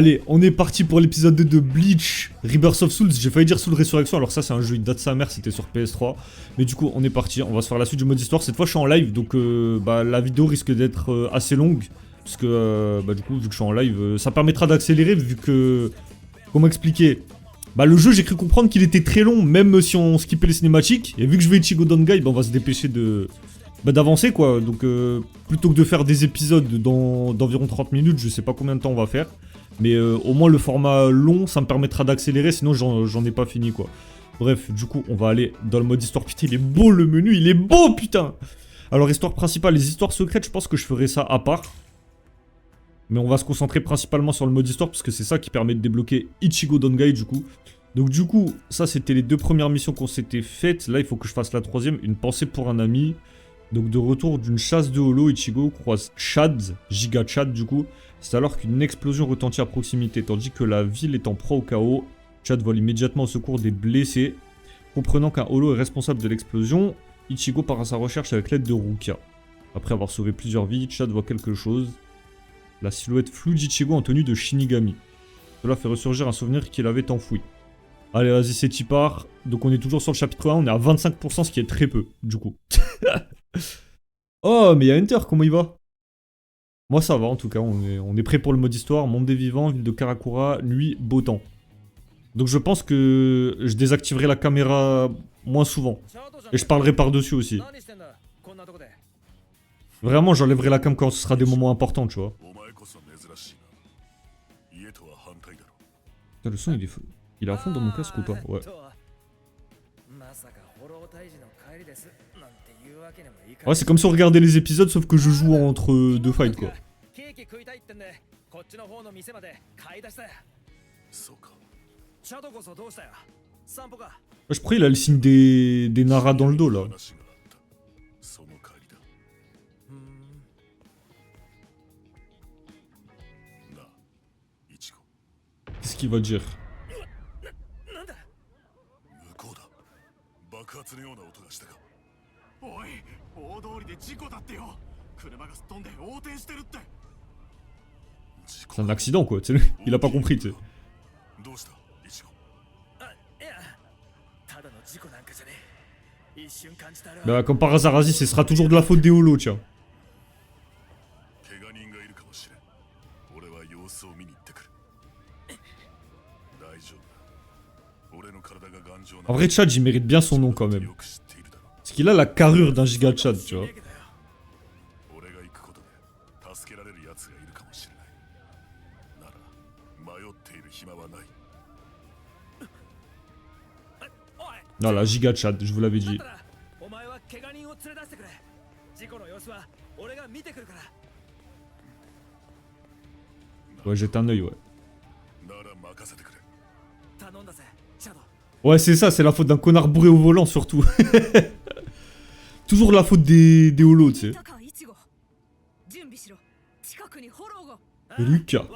Allez, on est parti pour l'épisode 2 de Bleach Rebirth of Souls. J'ai failli dire Soul Resurrection, alors ça c'est un jeu, il date sa mère, c'était sur PS3. Mais du coup, on est parti, on va se faire la suite du mode histoire. Cette fois, je suis en live, donc la vidéo risque d'être assez longue. Parce que, du coup, vu que je suis en live, ça permettra d'accélérer, vu que... Comment expliquer? Le jeu, j'ai cru comprendre qu'il était très long, même si on skippait les cinématiques. Et vu que je vais Ichigo Dangai, on va se dépêcher d'avancer, quoi. Donc, plutôt que de faire des épisodes d'environ 30 minutes, je sais pas combien de temps on va faire. Mais au moins le format long, ça me permettra d'accélérer, sinon j'en ai pas fini, quoi. Bref, du coup, on va aller dans le mode histoire. Putain, il est beau le menu, il est beau, putain! Alors, histoire principale, les histoires secrètes, je pense que je ferai ça à part. Mais on va se concentrer principalement sur le mode histoire, parce que c'est ça qui permet de débloquer Ichigo Dangai, du coup. Donc du coup, ça c'était les deux premières missions qu'on s'était faites. Là, il faut que je fasse la troisième, une pensée pour un ami. Donc de retour d'une chasse de holo, Ichigo croise Chad, Giga Chad du coup. C'est alors qu'une explosion retentit à proximité, tandis que la ville est en proie au chaos. Chad vole immédiatement au secours des blessés. Comprenant qu'un holo est responsable de l'explosion, Ichigo part à sa recherche avec l'aide de Rukia. Après avoir sauvé plusieurs vies, Chad voit quelque chose. La silhouette floue d'Ichigo en tenue de Shinigami. Cela fait ressurgir un souvenir qu'il avait enfoui. Allez, vas-y, c'est y part. Donc on est toujours sur le chapitre 1, on est à 25%, ce qui est très peu, du coup. Oh, mais il y a Hunter, comment il va? Moi ça va en tout cas, on est prêt pour le mode histoire, monde des vivants, ville de Karakura, nuit, beau temps. Donc je pense que je désactiverai la caméra moins souvent. Et je parlerai par-dessus aussi. Vraiment, j'enlèverai la cam quand ce sera des moments importants, tu vois. Putain, le son il est fou. Il est à fond dans mon casque ou pas? Ouais. Ouais, c'est comme si on regardait les épisodes, sauf que je joue entre deux fights, quoi. Je crois qu'il a le signe des Nara dans le dos, là. Qu'est-ce qu'il va dire? C'est un accident, quoi, tu sais. Il a pas compris, tu sais. Comme par hasard, vas-y, ce sera toujours de la faute des holos, tiens. En vrai, Chad, il mérite bien son nom, quand même. Parce qu'il a la carrure d'un giga Chad, tu vois. Non, la giga Chad, je vous l'avais dit. Ouais, jette un œil, ouais. Ouais, c'est ça, c'est la faute d'un connard bourré au volant, surtout. Toujours la faute des holos, tu sais. Ruka.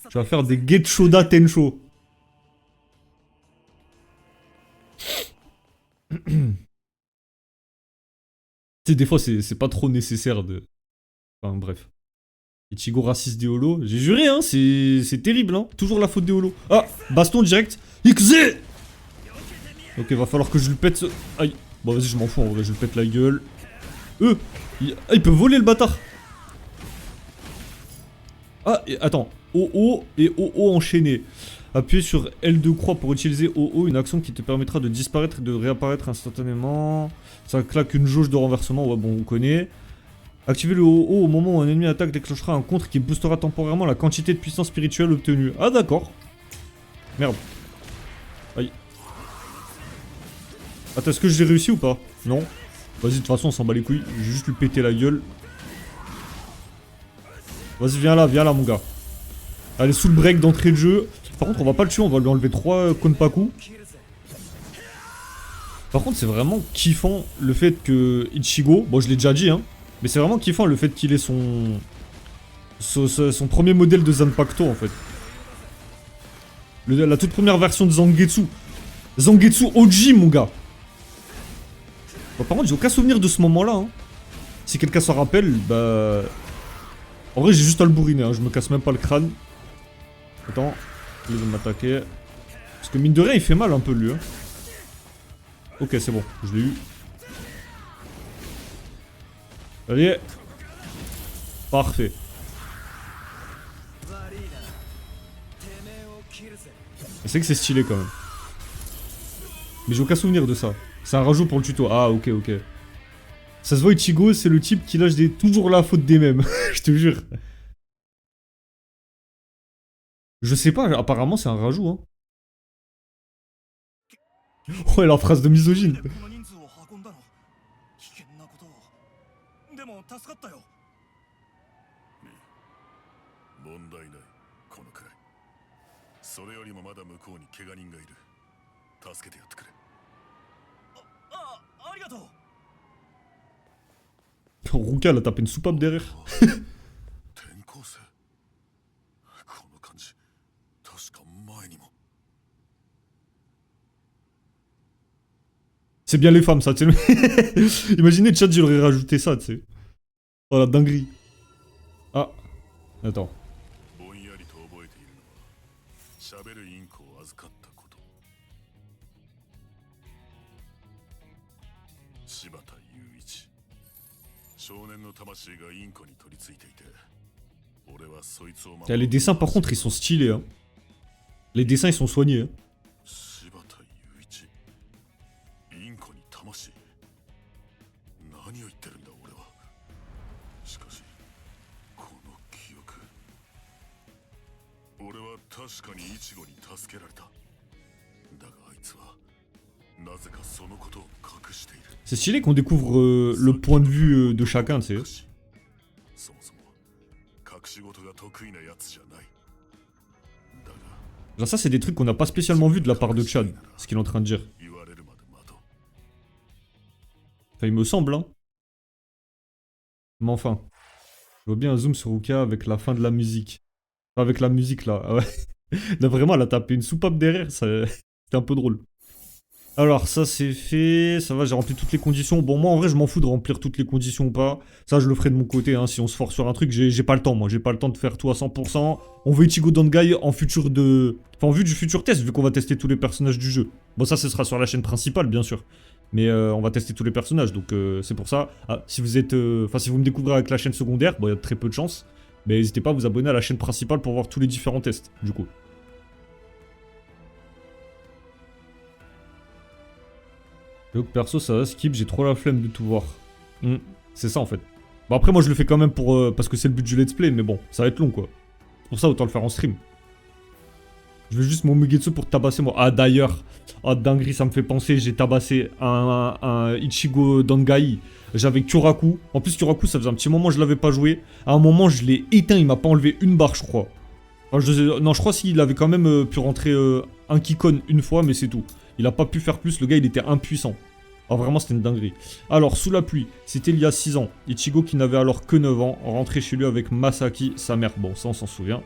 Tu vas faire des Getshoda Tensho. Tu sais, des fois, c'est pas trop nécessaire de... Enfin, bref. Ichigo raciste des holos. J'ai juré, hein, c'est terrible, hein. Toujours la faute des holos. Ah, baston direct. XZ. Ok, va falloir que je lui pète ce... Aïe. Bon, vas-y, je m'en fous, en vrai, je lui pète la gueule. Il peut voler, le bâtard. Ah, et attends. OO et OO enchaîné. Appuyez sur L2 croix pour utiliser OO, une action qui te permettra de disparaître et de réapparaître instantanément. Ça claque une jauge de renversement, ouais, bon, on connaît. Activez le OO au moment où un ennemi attaque déclenchera un contre qui boostera temporairement la quantité de puissance spirituelle obtenue. Ah, d'accord. Merde. Aïe. Attends, est-ce que j'ai réussi ou pas? Non. Vas-y, de toute façon, on s'en bat les couilles. Je vais juste lui péter la gueule. Vas-y, viens là, mon gars. Allez, sous le break d'entrée de jeu. Par contre, on va pas le tuer, on va lui enlever 3 Konpaku. Par contre, c'est vraiment kiffant le fait que Ichigo... Bon, je l'ai déjà dit, hein. Mais c'est vraiment kiffant le fait qu'il ait son premier modèle de Zanpakuto, en fait. La toute première version de Zangetsu. Zangetsu OG, mon gars. Bon, par contre, j'ai aucun souvenir de ce moment-là, hein. Si quelqu'un s'en rappelle, En vrai, j'ai juste à le bourriner, hein. Je me casse même pas le crâne. Attends, il veut m'attaquer. Parce que mine de rien, il fait mal un peu lui. Hein. Ok, c'est bon, je l'ai eu. Allez. Parfait. C'est que c'est stylé quand même. Mais j'ai aucun souvenir de ça. C'est un rajout pour le tuto. Ah, ok, ok. Ça se voit, Ichigo, c'est le type qui lâche toujours la faute des mêmes. Je te jure. Je sais pas, apparemment c'est un rajout. Hein. Ouais, la phrase de misogyne. それよりもまだ向こうに怪我人がいる。助けてやってくれ。ありがとう。Ruka, elle a tapé une soupape derrière. 転校生。この感じ、確か前にも。C'est bien les femmes, ça, tu sais. Imaginez, Chad, j'aurais rajouté ça, tu sais. Oh la dinguerie. Ah, attends. ぼんやりと覚えているのは、喋るインコを預かったこと。柴田雄一。少年の魂がインコに取り付いていて、俺はそいつを守る。 Les dessins, par contre, ils sont stylés. Hein. Les dessins, ils sont soignés. Hein. 柴田雄一。インコに魂。何を言ってるんだ俺は。しかし、この記憶。俺は確かにイチゴに助けられた。だがあいつはなぜかそのことを隠している。 C'est stylé qu'on découvre le point de vue de chacun, tu sais. そもそも隠し事が得意なやつじゃない。だが Genre ça, c'est des trucs qu'on n'a pas spécialement vu de la part de Chad, ce qu'il est en train de dire. 言われるまで待とう。 Enfin, il me semble, hein. Mais enfin. Je vois bien un zoom sur Ruka avec la fin de la musique. Enfin, avec la musique, là. Ah ouais. Là, vraiment, elle a tapé une soupape derrière, c'était un peu drôle. Alors, ça, c'est fait. Ça va, j'ai rempli toutes les conditions. Bon, moi, en vrai, je m'en fous de remplir toutes les conditions ou pas. Ça, je le ferai de mon côté, hein. Si on se force sur un truc, j'ai pas le temps, moi. J'ai pas le temps de faire tout à 100%. On veut Ichigo Dangai en futur de... Enfin, en vue du futur test, vu qu'on va tester tous les personnages du jeu. Bon, ça, ce sera sur la chaîne principale, bien sûr. Mais on va tester tous les personnages, donc c'est pour ça. Ah, si vous êtes... Enfin, si vous me découvrez avec la chaîne secondaire, bon, il y a très peu de chance. Mais n'hésitez pas à vous abonner à la chaîne principale pour voir tous les différents tests, du coup. Donc perso ça va skip, j'ai trop la flemme de tout voir. C'est ça en fait. Bon après moi je le fais quand même pour parce que c'est le but du let's play, mais bon, ça va être long quoi. C'est pour ça autant le faire en stream. Je vais juste m'omugetsu pour tabasser moi. Ah d'ailleurs, ah dinguerie ça me fait penser, j'ai tabassé un Ichigo Dangai. J'avais Kyoraku. En plus Kyoraku ça faisait un petit moment que je l'avais pas joué. À un moment je l'ai éteint, il m'a pas enlevé une barre je crois. Enfin, non je crois qu'il avait quand même pu rentrer un Kikon une fois mais c'est tout. Il a pas pu faire plus, le gars il était impuissant. Ah vraiment c'était une dinguerie. Alors sous la pluie, c'était il y a 6 ans. Ichigo qui n'avait alors que 9 ans, rentré chez lui avec Masaki, sa mère. Bon ça on s'en souvient.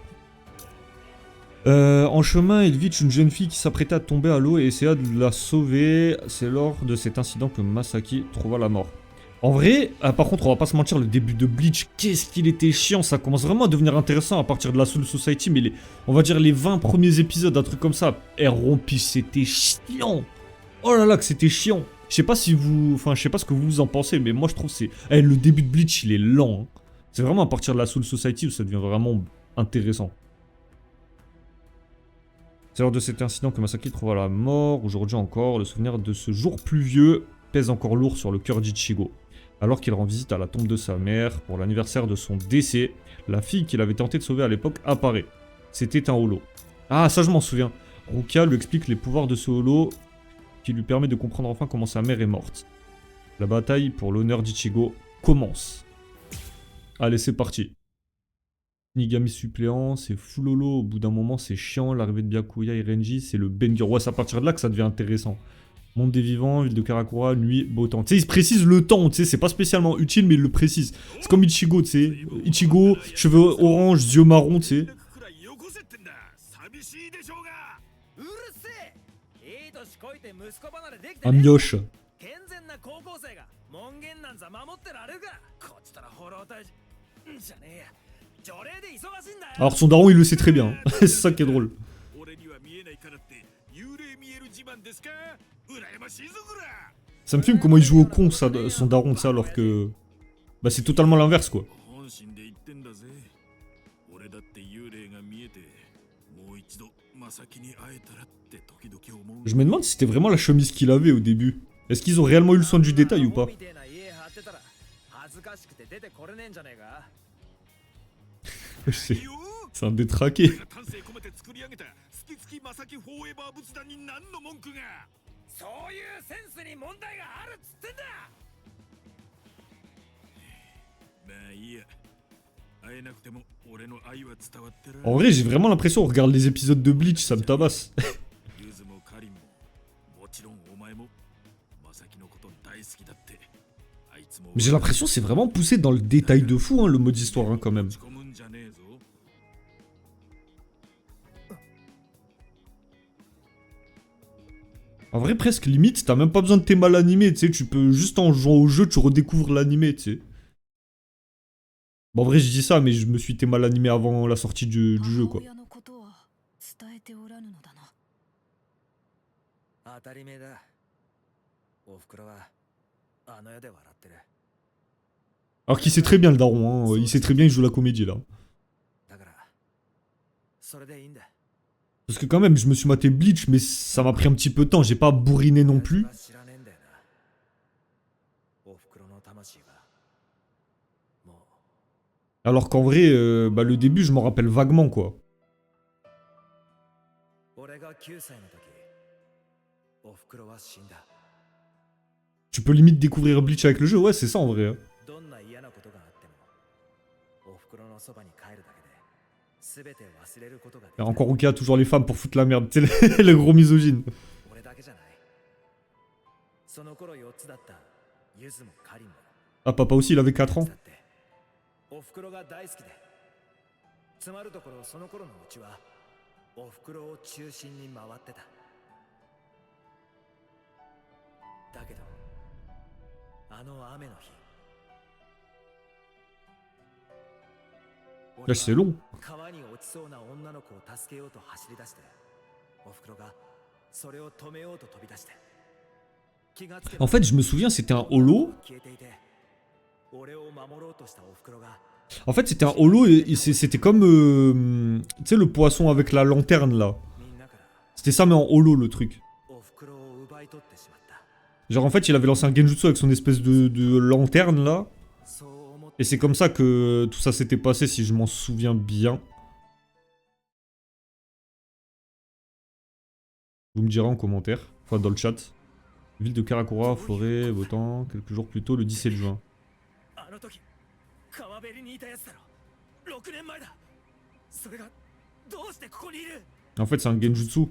En chemin, il vit une jeune fille qui s'apprêtait à tomber à l'eau et essaya de la sauver. C'est lors de cet incident que Masaki trouva la mort. En vrai, par contre on va pas se mentir, le début de Bleach, qu'est-ce qu'il était chiant. Ça commence vraiment à devenir intéressant à partir de la Soul Society. Mais on va dire les 20 premiers épisodes, un truc comme ça. Air rompi, c'était chiant. Oh là là que c'était chiant. Je sais pas si vous... Enfin, je sais pas ce que vous en pensez, mais moi je trouve c'est... Eh, le début de Bleach, il est lent. Hein. C'est vraiment à partir de la Soul Society où ça devient vraiment intéressant. C'est lors de cet incident que Masaki trouva la mort. Aujourd'hui encore, le souvenir de ce jour pluvieux pèse encore lourd sur le cœur d'Ichigo. Alors qu'il rend visite à la tombe de sa mère pour l'anniversaire de son décès, la fille qu'il avait tenté de sauver à l'époque apparaît. C'était un holo. Ah, ça je m'en souviens. Ruka lui explique les pouvoirs de ce holo qui lui permet de comprendre enfin comment sa mère est morte. La bataille pour l'honneur d'Ichigo commence. Allez, c'est parti. Nigami suppléant, c'est full holo, au bout d'un moment c'est chiant, l'arrivée de Byakuya et Renji, c'est le banger. Ouais, c'est à partir de là que ça devient intéressant. Monde des vivants, ville de Karakura, nuit, beau temps. Tu sais, il se précise le temps, tu sais, c'est pas spécialement utile, mais il le précise. C'est comme Ichigo, tu sais. Ichigo, cheveux orange, yeux marrons, tu sais. Un mioche. Alors son daron il le sait très bien, hein. C'est ça qui est drôle. Ça me filme comment il joue au con ça, son daron de ça alors que... Bah c'est totalement l'inverse quoi. Je me demande si c'était vraiment la chemise qu'il avait au début. Est-ce qu'ils ont réellement eu le soin du détail ou pas? C'est un détraqué. En vrai, j'ai vraiment l'impression, on regarde les épisodes de Bleach, ça me tabasse. Mais j'ai l'impression c'est vraiment poussé dans le détail de fou, hein, le mode histoire, hein, quand même. En vrai, presque limite, t'as même pas besoin de tes mal animés, tu sais, tu peux juste en jouant au jeu, tu redécouvres l'animé, tu sais. Bon, en vrai, je dis ça, mais je me suis été mal animé avant la sortie du jeu, quoi. Alors qu'il sait très bien le daron, hein, il sait très bien, il joue la comédie, là. Parce que quand même, je me suis maté Bleach, mais ça m'a pris un petit peu de temps, j'ai pas bourriné non plus. Alors qu'en vrai, bah, le début, je m'en rappelle vaguement, quoi. Tu peux limite découvrir Bleach avec le jeu, ouais, c'est ça en vrai. Hein. Et encore Rukia, toujours les femmes pour foutre la merde, tu sais, le gros misogyne. Ah, papa aussi, il avait 4 ans. Là, c'est long. En fait, je me souviens, c'était un holo. En fait, c'était un holo et c'était comme... tu sais, le poisson avec la lanterne, là. C'était ça, mais en holo, le truc. Genre, en fait, il avait lancé un genjutsu avec son espèce de lanterne, là. Et c'est comme ça que tout ça s'était passé, si je m'en souviens bien. Vous me direz en commentaire, enfin dans le chat. Ville de Karakura, forêt, beau temps, quelques jours plus tôt, le 17 juin. En fait, c'est un genjutsu.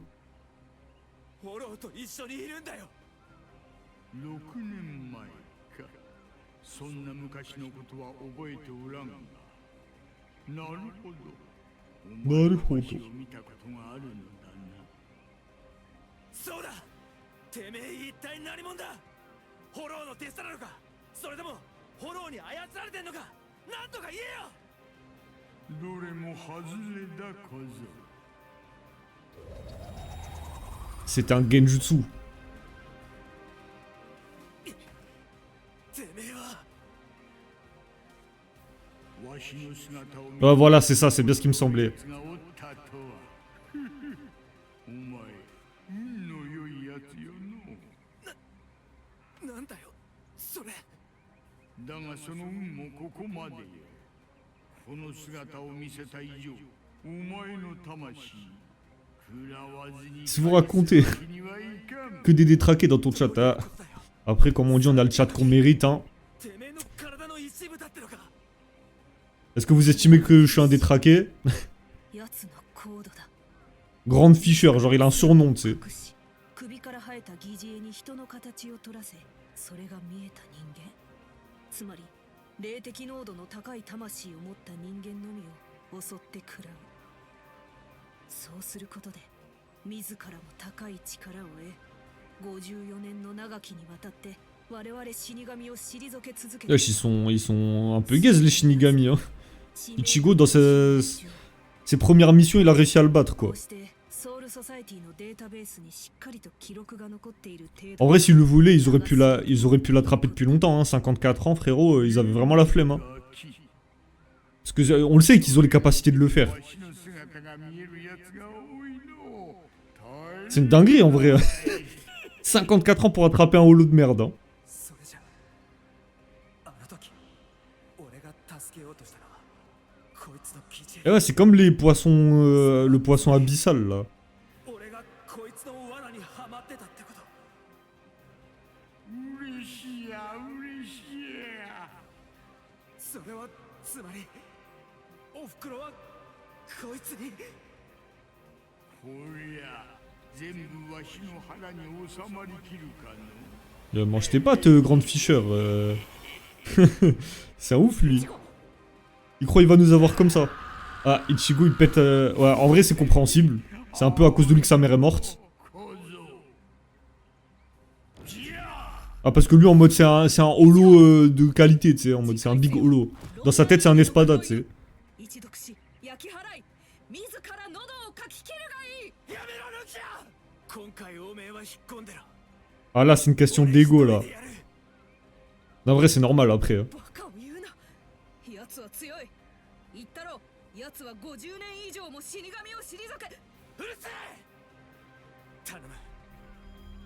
C'est un genjutsu. Ouais, voilà, c'est ça, c'est bien ce qui me semblait. Si vous racontez que des détraqués dans ton chat, hein. Après, comme on dit, on a le chat qu'on mérite, hein. Est-ce que vous estimez que je suis un détraqué? Grande Fisher, genre il a un surnom, tu sais. Wesh, ils sont un peu gaze les Shinigami, hein. Ichigo, dans ses premières missions, il a réussi à le battre, quoi. En vrai, s'ils le voulaient, ils auraient pu l'attraper depuis longtemps, hein. 54 ans, frérot, ils avaient vraiment la flemme, hein. Parce que on le sait qu'ils ont les capacités de le faire. C'est une dinguerie, en vrai. 54 ans pour attraper un holo de merde, hein. Et ouais, c'est comme les poissons, le poisson abyssal, là. Mange tes pâtes, grande Fischer. C'est un ouf, lui. Il croit qu'il va nous avoir comme ça. Ah, Ichigo, il pète... Ouais, en vrai, c'est compréhensible. C'est un peu à cause de lui que sa mère est morte. Ah, parce que lui, en mode, c'est un holo de qualité, tu sais. En mode, c'est un big holo. Dans sa tête, c'est un espada, tu sais. Ah là, c'est une question d'ego, là. En vrai, c'est normal, après. Hein.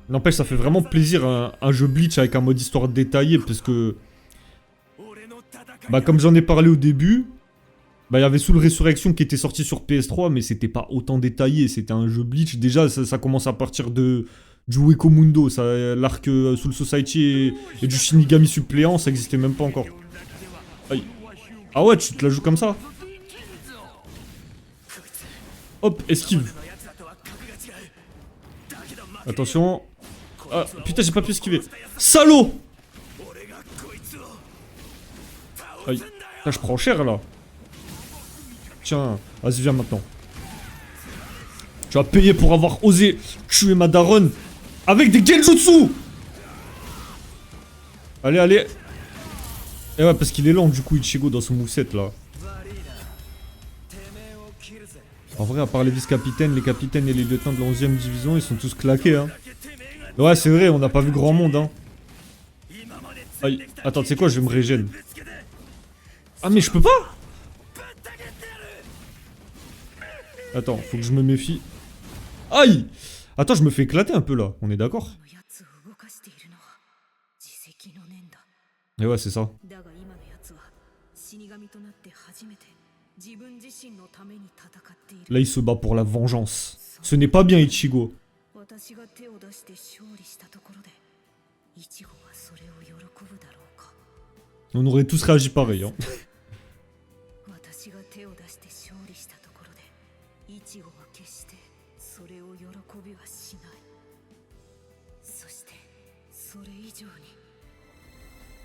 N'empêche, ça fait vraiment plaisir un jeu Bleach avec un mode histoire détaillé, parce que... Bah, comme j'en ai parlé au début... Bah, il y avait Soul Resurrection qui était sorti sur PS3, mais c'était pas autant détaillé, c'était un jeu Bleach. Déjà, ça commence à partir du Weko Mundo, l'arc Soul Society et du Shinigami suppléant, ça existait même pas encore. Aïe. Ah ouais, tu te la joues comme ça? Hop, esquive. Attention. Ah, putain, j'ai pas pu esquiver. Salaud! Aïe. Putain, je prends cher, là. Tiens, vas-y, viens maintenant. Tu vas payer pour avoir osé tuer ma daronne avec des genjutsu! Allez, allez. Et ouais, parce qu'il est lent, du coup, Ichigo, dans son moveset, là. En vrai, à part les vice-capitaines, les capitaines et les lieutenants de la 11ème division, ils sont tous claqués, hein. Ouais, c'est vrai, on n'a pas vu grand monde, hein. Aïe. Attends, tu sais quoi, je vais me régène. Ah, mais je peux pas! Attends, faut que je me méfie. Aïe! Attends, je me fais éclater un peu là, on est d'accord? Et ouais, c'est ça. Là, il se bat pour la vengeance. Ce n'est pas bien, Ichigo. On aurait tous réagi pareil, hein.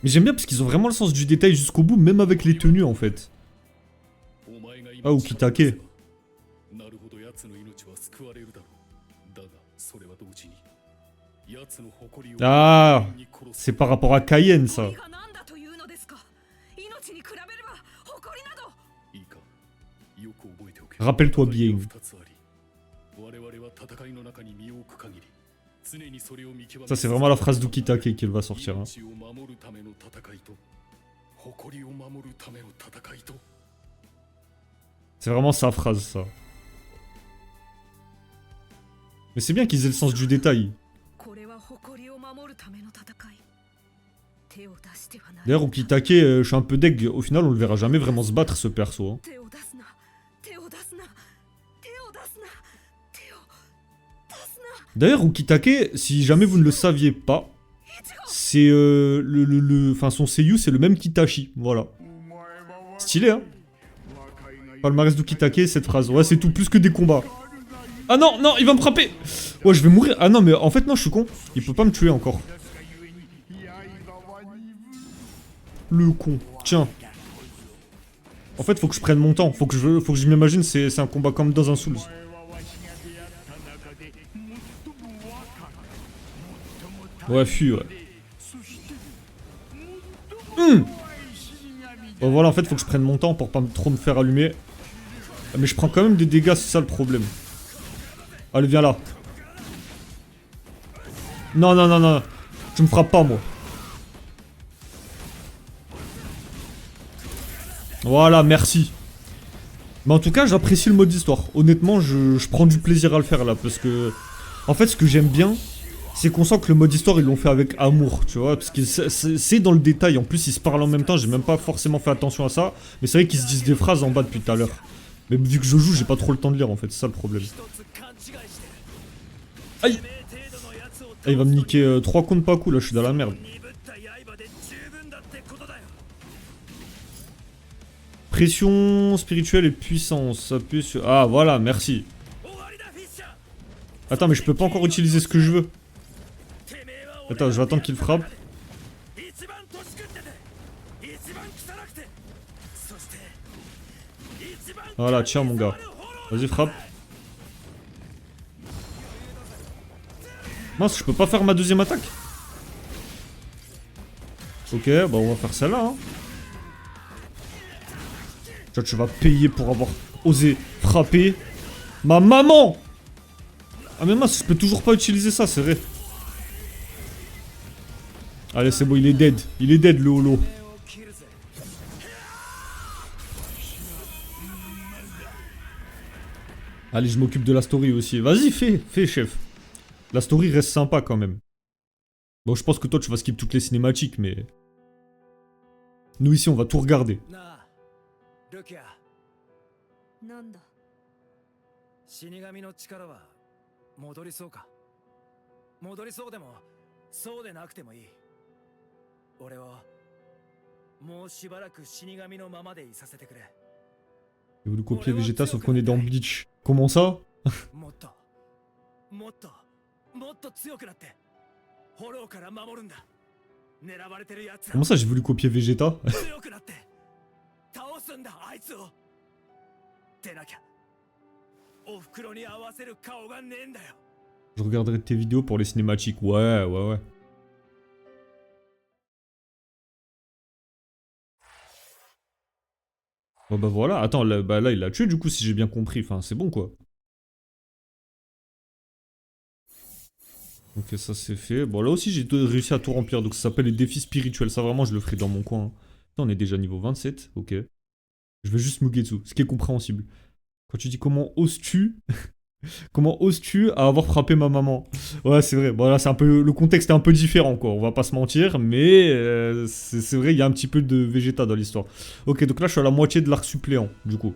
Mais j'aime bien parce qu'ils ont vraiment le sens du détail jusqu'au bout, même avec les tenues en fait. Ah, Ukitake. Ah, c'est par rapport à Cayenne ça. Rappelle-toi bien. Ça c'est vraiment la phrase d'Ukitake qu'elle va sortir. Hein. C'est vraiment sa phrase ça. Mais c'est bien qu'ils aient le sens du détail. D'ailleurs Ukitake, je suis un peu deg, au final on le verra jamais vraiment se battre ce perso. Hein. D'ailleurs, Ukitake, si jamais vous ne le saviez pas, c'est son seiyuu, c'est le même Kitashi, voilà. Stylé, hein. Palmarès d'Ukitake, cette phrase. Ouais, c'est tout, plus que des combats. Ah non, non, il va me frapper. Ouais, je vais mourir. Ah non, mais en fait, non, je suis con. Il peut pas me tuer encore. Le con. Tiens. En fait, faut que je prenne mon temps. Faut que je m'imagine, c'est un combat comme dans un Souls. Ouais, fuis, ouais. Bon, voilà, en fait, faut que je prenne mon temps pour pas trop me faire allumer. Mais je prends quand même des dégâts, c'est ça le problème. Allez, viens là. Non, non, non, non. Tu me frappes pas, moi. Voilà, merci. Mais en tout cas, j'apprécie le mode histoire. Honnêtement, je prends du plaisir à le faire là. Parce que, en fait, ce que j'aime bien, c'est qu'on sent que le mode histoire, ils l'ont fait avec amour, tu vois. Parce que c'est dans le détail. En plus, ils se parlent en même temps. J'ai même pas forcément fait attention à ça. Mais c'est vrai qu'ils se disent des phrases en bas depuis tout à l'heure. Mais vu que je joue, j'ai pas trop le temps de lire en fait. C'est ça le problème. Aïe! Ah, il va me niquer 3 comptes pas cool là. Je suis dans la merde. Pression spirituelle et puissance. Appuie sur... Ah voilà, merci. Attends, mais je peux pas encore utiliser ce que je veux. Attends, je vais attendre qu'il frappe. Voilà, tiens mon gars. Vas-y, frappe. Mince, je peux pas faire ma deuxième attaque. Ok, bah on va faire celle-là. Hein. Tu vas payer pour avoir osé frapper ma maman. Ah mais mince, je peux toujours pas utiliser ça, c'est vrai. Allez, c'est bon, il est dead. Il est dead, le holo. Allez, je m'occupe de la story aussi. Vas-y, fais, chef. La story reste sympa quand même. Bon, je pense que toi, tu vas skip toutes les cinématiques, mais... Nous, ici, on va tout regarder. なんだ死神の力は戻りそうか戻りそうでもそうでなくてもいい俺はもうしばらく死神のままでいさせてくれ J'ai voulu copier Vegeta sauf qu'on est dans Bleach. Comment ça? もっともっともっと強くなってフォローから守るんだ狙われてるやつ Comment ça j'ai voulu copier Vegeta? 強くなって倒すんだあいつをでなきゃお袋に合わせる顔がねえんだよ Je regarderai tes vidéos pour les cinématiques. Ouais. Bon bah voilà, attends, là, bah là il l'a tué du coup si j'ai bien compris, enfin c'est bon quoi. Ok ça c'est fait, bon là aussi j'ai réussi à tout remplir, donc ça s'appelle les défis spirituels, ça vraiment je le ferai dans mon coin. Hein. Là, on est déjà niveau 27, ok. Je vais juste Mugetsu, ce qui est compréhensible. Quand tu dis comment oses-tu comment oses-tu à avoir frappé ma maman? Ouais, c'est vrai. Bon, là, c'est un peu... Le contexte est un peu différent, quoi. On va pas se mentir, mais c'est vrai, il y a un petit peu de Vegeta dans l'histoire. Ok, donc là, je suis à la moitié de l'arc suppléant, du coup.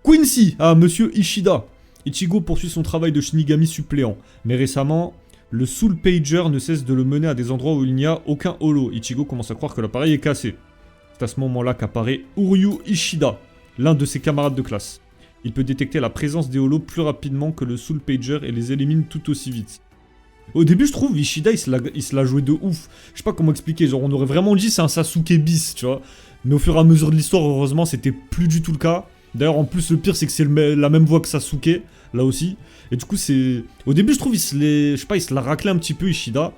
Quincy! Ah, monsieur Ishida. Ichigo poursuit son travail de Shinigami suppléant. Mais récemment, le Soul Pager ne cesse de le mener à des endroits où il n'y a aucun holo. Ichigo commence à croire que l'appareil est cassé. C'est à ce moment-là qu'apparaît Uryu Ishida, l'un de ses camarades de classe. Il peut détecter la présence des holos plus rapidement que le Soul Pager et les élimine tout aussi vite. Au début, je trouve, Ishida, il se l'a joué de ouf. Je sais pas comment expliquer, genre on aurait vraiment dit c'est un Sasuke bis, tu vois. Mais au fur et à mesure de l'histoire, heureusement, c'était plus du tout le cas. D'ailleurs, en plus, le pire, c'est que c'est la même voix que Sasuke, là aussi. Et du coup, c'est... Au début, je trouve, je sais pas, il se l'a raclé un petit peu, Ishida.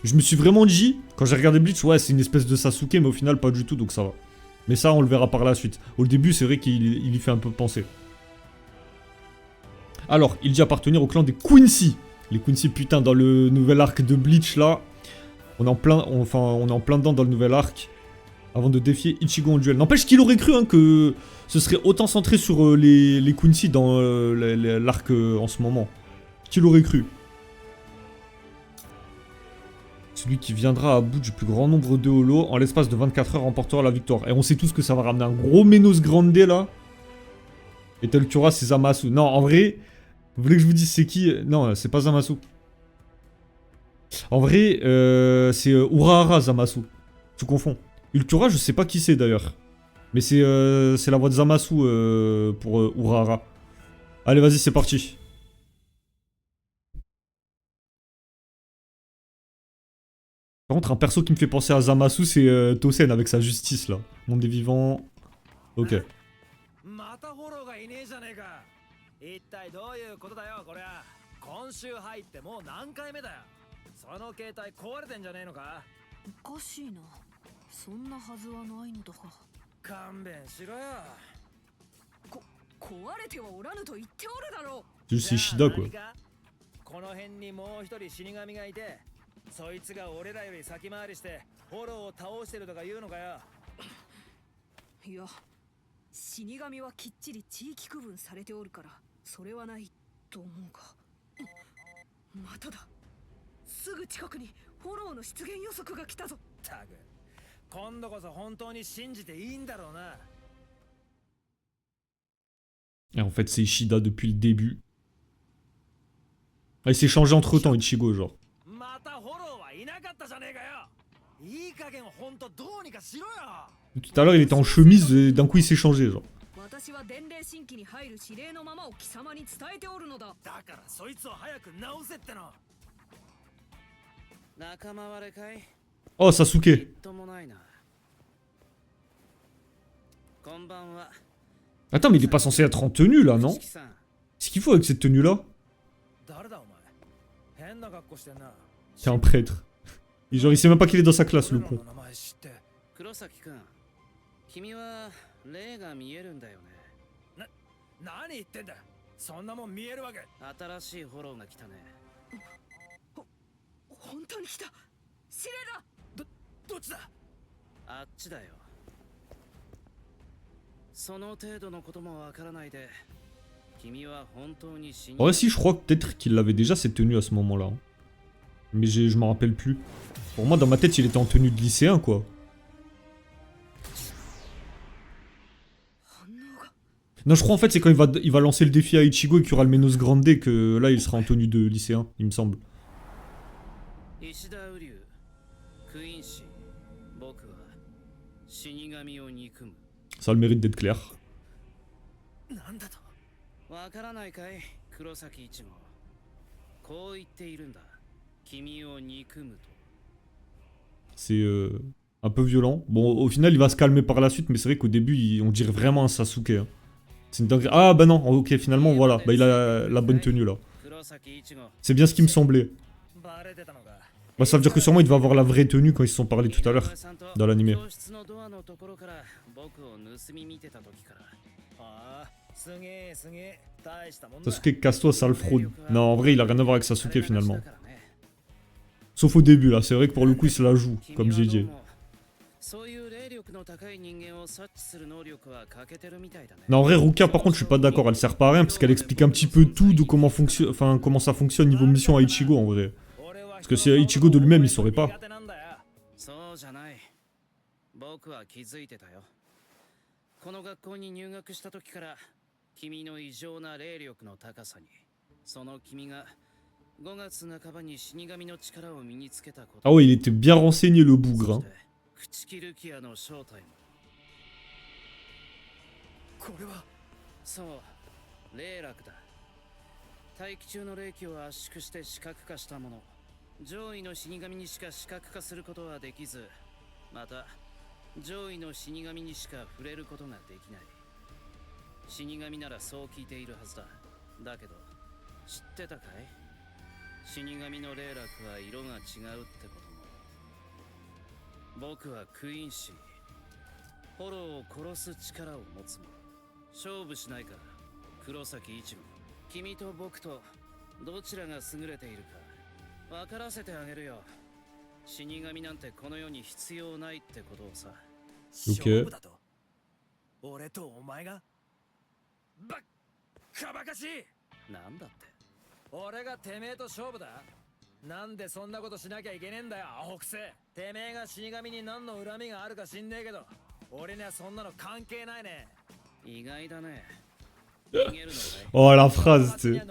Je me suis vraiment dit, quand j'ai regardé Bleach, ouais, c'est une espèce de Sasuke, mais au final, pas du tout, donc ça va. Mais ça, on le verra par la suite. Au début, c'est vrai qu'il y fait un peu penser. Alors, il dit appartenir au clan des Quincy. Les Quincy, putain, dans le nouvel arc de Bleach, là, on est en plein dedans dans le nouvel arc. Avant de défier Ichigo en duel. N'empêche qu'il aurait cru hein, que ce serait autant centré sur les Quincy dans l'arc en ce moment. Qu'il aurait cru. Celui qui viendra à bout du plus grand nombre de holos en l'espace de 24 heures remportera la victoire. Et on sait tous que ça va ramener un gros Menos Grande là. Et tel que c'est Zamasu. Non, en vrai... Vous voulez que je vous dise c'est qui? Non, c'est pas Zamasu. En vrai, c'est Urahara Zamasu. Tu confonds. Ultura, je sais pas qui c'est d'ailleurs. Mais c'est la voix de Zamasu pour Urahara. Allez, vas-y, c'est parti. Par contre, un perso qui me fait penser à Zamasu, c'est Tosen avec sa justice là. Monde des vivants. Ok. 一体どういうことだよこりゃ今週入ってもう何回目だよその携帯壊れてんじゃねえのかおかしいなそんなはずはないのだが勘弁しろよ。壊れてはおらぬと言っておるだろ Juste c'est Ishida, quoi. この辺にもう一人死神がいて、そいつが俺らより先回りしてフォローを倒してるとか言うのかよ。う。いや、死神はきっちり地域区分されておるから、それはないと思うが。まただ。すぐ近くにフォローの出現予測が来たぞ。たく、今度こそ本当に信じていいんだろうな。Et en fait, c'est Ishida depuis le début. Ah, il s'est changé entre temps, Ichigo, genre. またフォローはいなかったじゃねえかよ。いい加減本当どうにかしろよ。 Tout à l'heure, il était en chemise et d'un coup, il s'est changé, genre. 私は伝令新規に入る指令のままを貴様に伝えておるのだ。だからそいつを早く直せっての。仲間割れかい？ Oh, Sasuke. ともないな。こんばんは。 Attends, mais il est pas censé être en tenue, là, non? さん、 Qu'est-ce qu'il faut avec cette tenue-là? 誰だお前。変な格好してんな。 C'est un prêtre. Et genre, il sait même pas qu'il est dans sa classe, le 俺 con. らの名前知って。黒崎くん、君は霊が見えるんだよね。何言ってんだ。そんなもん見えるわけ。新しいフォローが来たね。本当に来た。指令だ。どっちだ。あっちだよ。その程度のこともわからないで、君は本当に死に。 Ouais, si, je crois peut-être qu'il avait déjà cette tenue à ce moment-là. hein. Mais je m'en rappelle plus. Pour moi, dans ma tête, il était en tenue de lycéen, quoi. Non, je crois en fait, c'est quand il va lancer le défi à Ichigo et qu'il y aura le Menos Grande que là, il sera en tenue de lycéen, il me semble. Ça a le mérite d'être clair. C'est un peu violent. Bon, au final, il va se calmer par la suite, mais c'est vrai qu'au début, on dirait vraiment un Sasuke. Hein. C'est une dinguerie. Ah bah non, ok, finalement, voilà. Bah, il a la bonne tenue, là. C'est bien ce qui me semblait. Bah, ça veut dire que sûrement, il va avoir la vraie tenue quand ils se sont parlé tout à l'heure, dans l'animé. Sasuke, casse-toi, sale fraude. Non, en vrai, il a rien à voir avec Sasuke, finalement. Sauf au début, là. C'est vrai que pour le coup, il se la joue, comme j'ai dit. Non, en vrai, Ruka, par contre, je suis pas d'accord. Elle sert pas à rien, parce qu'elle explique un petit peu tout de comment fonctionne, enfin, comment ça fonctionne niveau mission à Ichigo, en vrai. Parce que c'est Ichigo de lui-même, il saurait pas. 5月半ばに死神の力を身につけたこと。 Ah ouais, il était bien renseigné, le bougre. Hein. これはそう、霊楽だ。大気中の霊気を圧縮して視覚化したもの。上位の死神にしか視覚化することはできず、また上位の死神にしか触れることができない。死神ならそう聞いているはずだ。だけど知ってたかい？ 死神の霊楽は色が違うってことも。僕はクイーンシー。フォローを殺す力を持つも。勝負しないから、黒崎一護。君と僕とどちらが優れているか分からせてあげるよ。死神なんてこの世に必要ないってことをさ。勝負だと？俺とお前が？バカバカしい！なんだって？ 俺がてめえと勝負だ。なんでそんなことしなきゃいけねえんだよ、アホくせ。てめえが死神に何の恨みがあるか知んねえけど、俺にはそんなの関係ないね。意外だね。Oh la phrase, tu sais.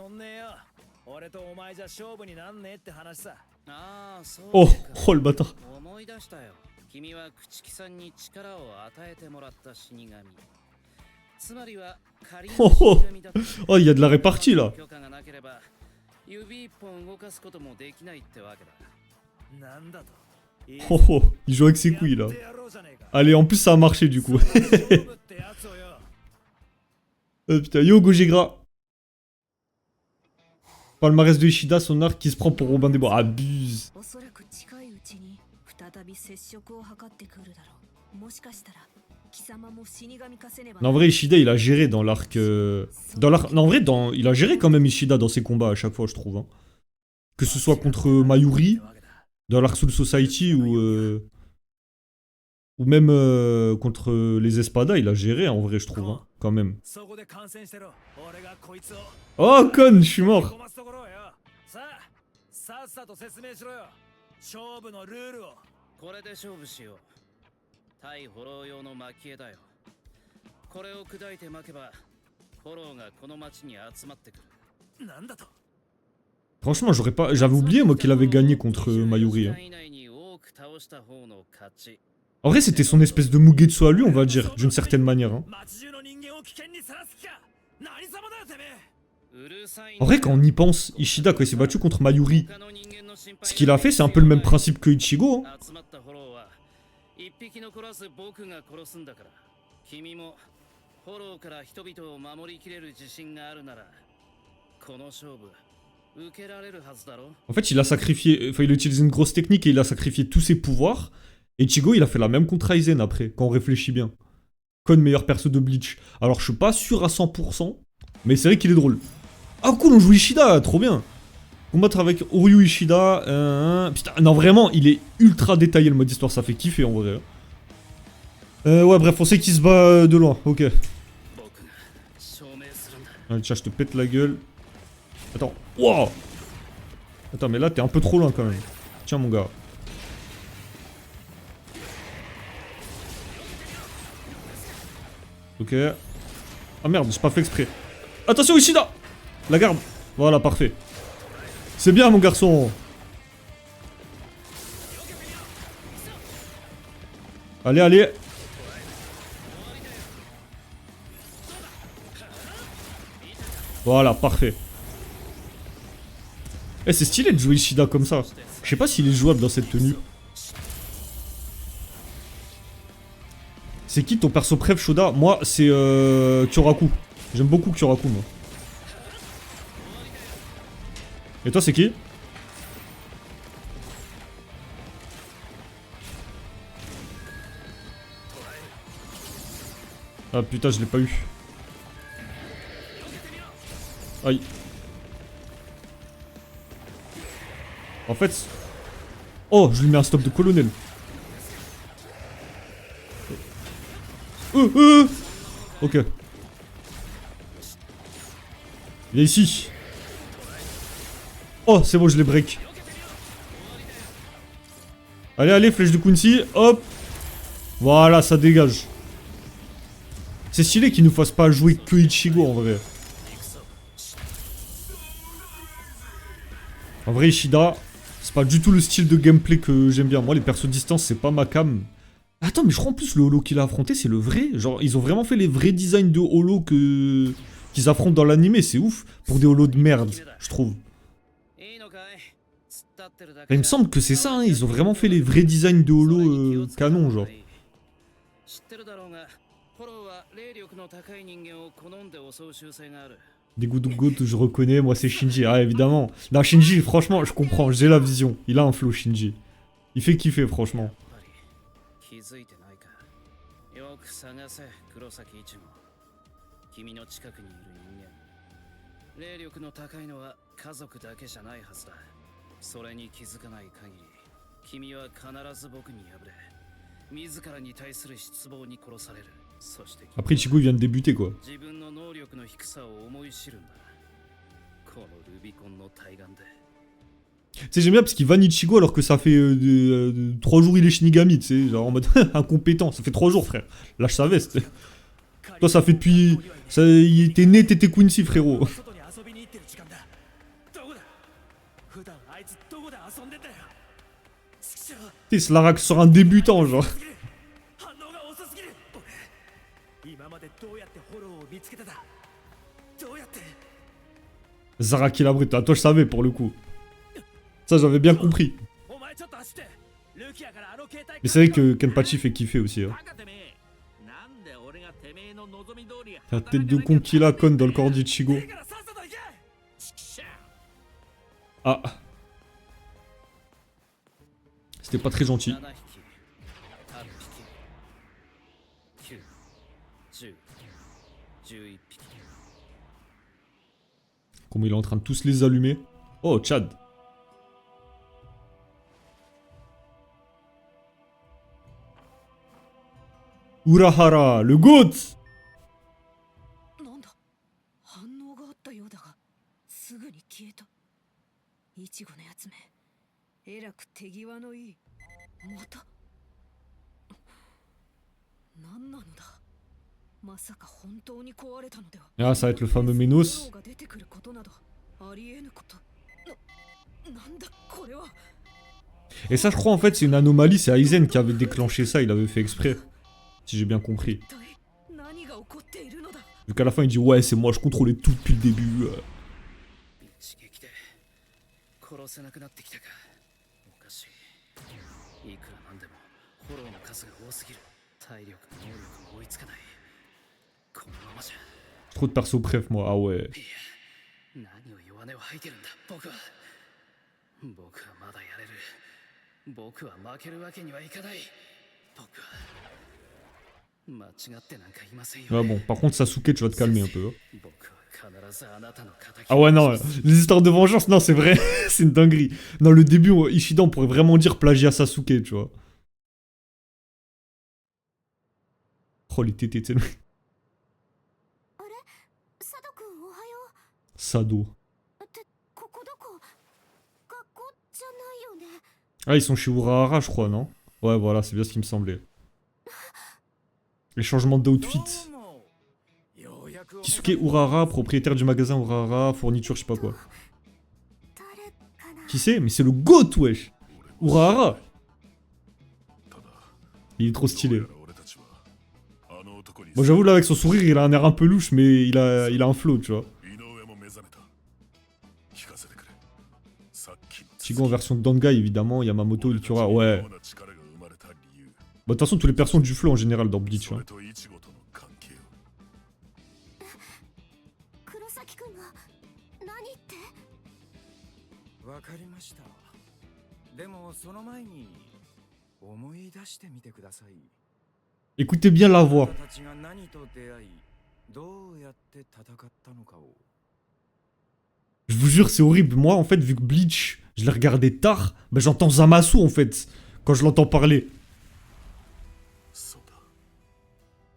俺とお前じゃ勝負になんねえって話さ。Oh, oh le bâtard. 思い出したよ。君は朽木さんに力を与えてもらった死神。つまりは仮の死神だった。Oh, il y a de la répartie là. Oh, oh, il joue avec ses couilles là. Allez, en plus ça a marché du coup. Putain, yo Gojira. Palmarès de Ishida, son arc qui se prend pour Robin des Bois. Abuse. 再び接触を図ってくるだろう。もしかしたら Non, en vrai, Ishida, il a géré dans l'arc... Non, en vrai, il a géré quand même Ishida dans ses combats à chaque fois, je trouve. Hein. Que ce soit contre Mayuri, dans l'arc Soul Society, ou même contre les Espada, il a géré, en vrai, je trouve. Hein, quand même. Oh, con, je suis mort. さっさと説明しろよ。勝負のルールを。これで勝負しよう。対フォロー用の蒔絵だよ。これを砕いて巻けば、フォローがこの町に集まってくる。なんだと。 Franchement, j'avais oublié, moi, qu'il avait gagné contre Mayuri. Hein. En vrai, c'était son espèce de Mugetsu à lui, on va dire, d'une certaine manière. Hein. En vrai, quand on y pense, Ishida, quand il s'est battu contre Mayuri, ce qu'il a fait, c'est un peu le même principe que Ichigo. Hein. En fait, il a sacrifié... Enfin, il a utilisé une grosse technique et il a sacrifié tous ses pouvoirs. Et Ichigo, il a fait la même contre Aizen après, quand on réfléchit bien. Kon, meilleur perso de Bleach. Alors, je suis pas sûr à 100%, mais c'est vrai qu'il est drôle. Ah cool, on joue Ishida, trop bien. Combattre avec Oryu Ishida. Putain, non vraiment, il est ultra détaillé le mode histoire, ça fait kiffer en vrai. Ouais, bref, on sait qu'il se bat de loin, ok. Allez, tiens, je te pète la gueule. Attends, wow. Attends, mais là, t'es un peu trop loin quand même. Tiens, mon gars. Ok. Ah merde, j'ai pas fait exprès. Attention, Ishida! La garde. Voilà, parfait. C'est bien, mon garçon. Allez, allez. Voilà, parfait. Eh, c'est stylé de jouer Ishida comme ça. Je sais pas s'il est jouable dans cette tenue. C'est qui ton perso préf, Shoda? Moi, c'est Kyoraku. J'aime beaucoup Kyoraku, moi. Et toi, c'est qui? Ah putain, je l'ai pas eu. Aïe. En fait... Oh, je lui mets un stop de colonel. Ok. Il est ici. Oh, c'est bon, je l'ai break. Allez, allez, flèche de Quincy. Hop. Voilà, ça dégage. C'est stylé qu'il nous fasse pas jouer que Ichigo en vrai. En vrai, Ishida, c'est pas du tout le style de gameplay que j'aime bien. Moi, les persos de distance, c'est pas ma cam. Attends, mais je crois en plus le holo qu'il a affronté, c'est le vrai. Genre, ils ont vraiment fait les vrais designs de holo qu'ils affrontent dans l'animé, c'est ouf. Pour des holos de merde, je trouve. Il me semble que c'est ça, hein, ils ont vraiment fait les vrais designs de holo canon, genre. Des Goudougout, je reconnais, moi c'est Shinji, ah évidemment. Non, Shinji, franchement, je comprends, j'ai la vision. Il a un flow, Shinji. Il fait kiffer, franchement. Après, Ichigo il vient de débuter quoi. Tu sais, j'aime bien parce qu'il vanne Ichigo alors que ça fait 3 jours il est Shinigami, tu sais, genre en mode incompétent. Ça fait 3 jours, frère. Lâche sa veste. Toi, ça fait depuis. T'es né, t'étais Quincy, frérot. Il se la raque sur un débutant, genre. Zaraki la brute, toi je savais pour le coup. Ça j'avais bien compris. Mais c'est vrai que Kenpachi fait kiffer aussi. Hein. La tête de con qu'il a, Kon dans le corps d'Ichigo. Ah. C'était pas très gentil. 11匹 Comment il est en train de tous les allumer. Oh, Chad. Urahara, le GOAT. なんだ反応があったようだがすぐに消えたイチゴのやつめえらく手際のいいまた何なのだまさか本当に壊れたのでは Ah, ça va être le fameux Menos. が出てくることなどありえぬことなんだこれは Et ça, je crois, en fait, c'est une anomalie. C'est Aizen qui avait déclenché ça. Il avait fait exprès. Si j'ai bien compris. 一体何が起こっているのだ Vu qu'à la fin, il dit ouais, c'est moi, je contrôlais tout depuis le début. 刺激で殺せなくなってきたかおかしいいくらなんでもフォローの数が多すぎる体力能力も追いつかないこのままじゃ Trop de perso bref, moi. Ah ouais. 何を弱音を吐いてるんだ僕はまだやれる僕は負けるわけにはいかない僕は間違ってなんかいませんよ Ouais, bon, par contre, Sasuke, tu vas te calmer un peu. Hein. 僕は必ずあなたの敵 Ah ouais, non, les histoires de vengeance, non, c'est vrai. C'est une dinguerie. Dans le début, Ishida, on pourrait vraiment dire plagiat Sasuke, tu vois. Oh, les tétés, tu sais. 佐渡君おはよ Sado. うってここどこ学校じゃないよね Ah, ils sont chez Urahara, je crois, non? Ouais, voilà, c'est bien ce qui me semblait. Les changements d'outfit. Kisuke Urahara, propriétaire du magasin Urahara, fourniture, je sais pas quoi. 誰かな Qui c'est? Mais c'est le GOAT, wesh! Urahara! ただ Il est trop どう stylé. やら俺たちはあの男に Bon, j'avoue, là, avec son sourire, il a un air un peu louche, mais il a un flow, tu vois. 井上も目覚めた聞かせてくれさっきの Chigo en version de Dangai, évidemment. Yamamoto, Ultura, 俺 ouais. たちに妙な力が生まれた理由 Bah, de toute façon, tous les persos ont du flow en général dans Bleach. そ Hein. れとイチゴとの関係を黒崎君が何ってわかりましたでもその前に思い出してみてください Écoutez bien la あ voix. なたたちが何と出会いどうやって戦ったのかを Je vous jure, c'est horrible. Moi, en fait, vu que Bleach, je l'ai regardé tard, bah, j'entends Zamasu, en fait, quand je l'entends parler. そうだ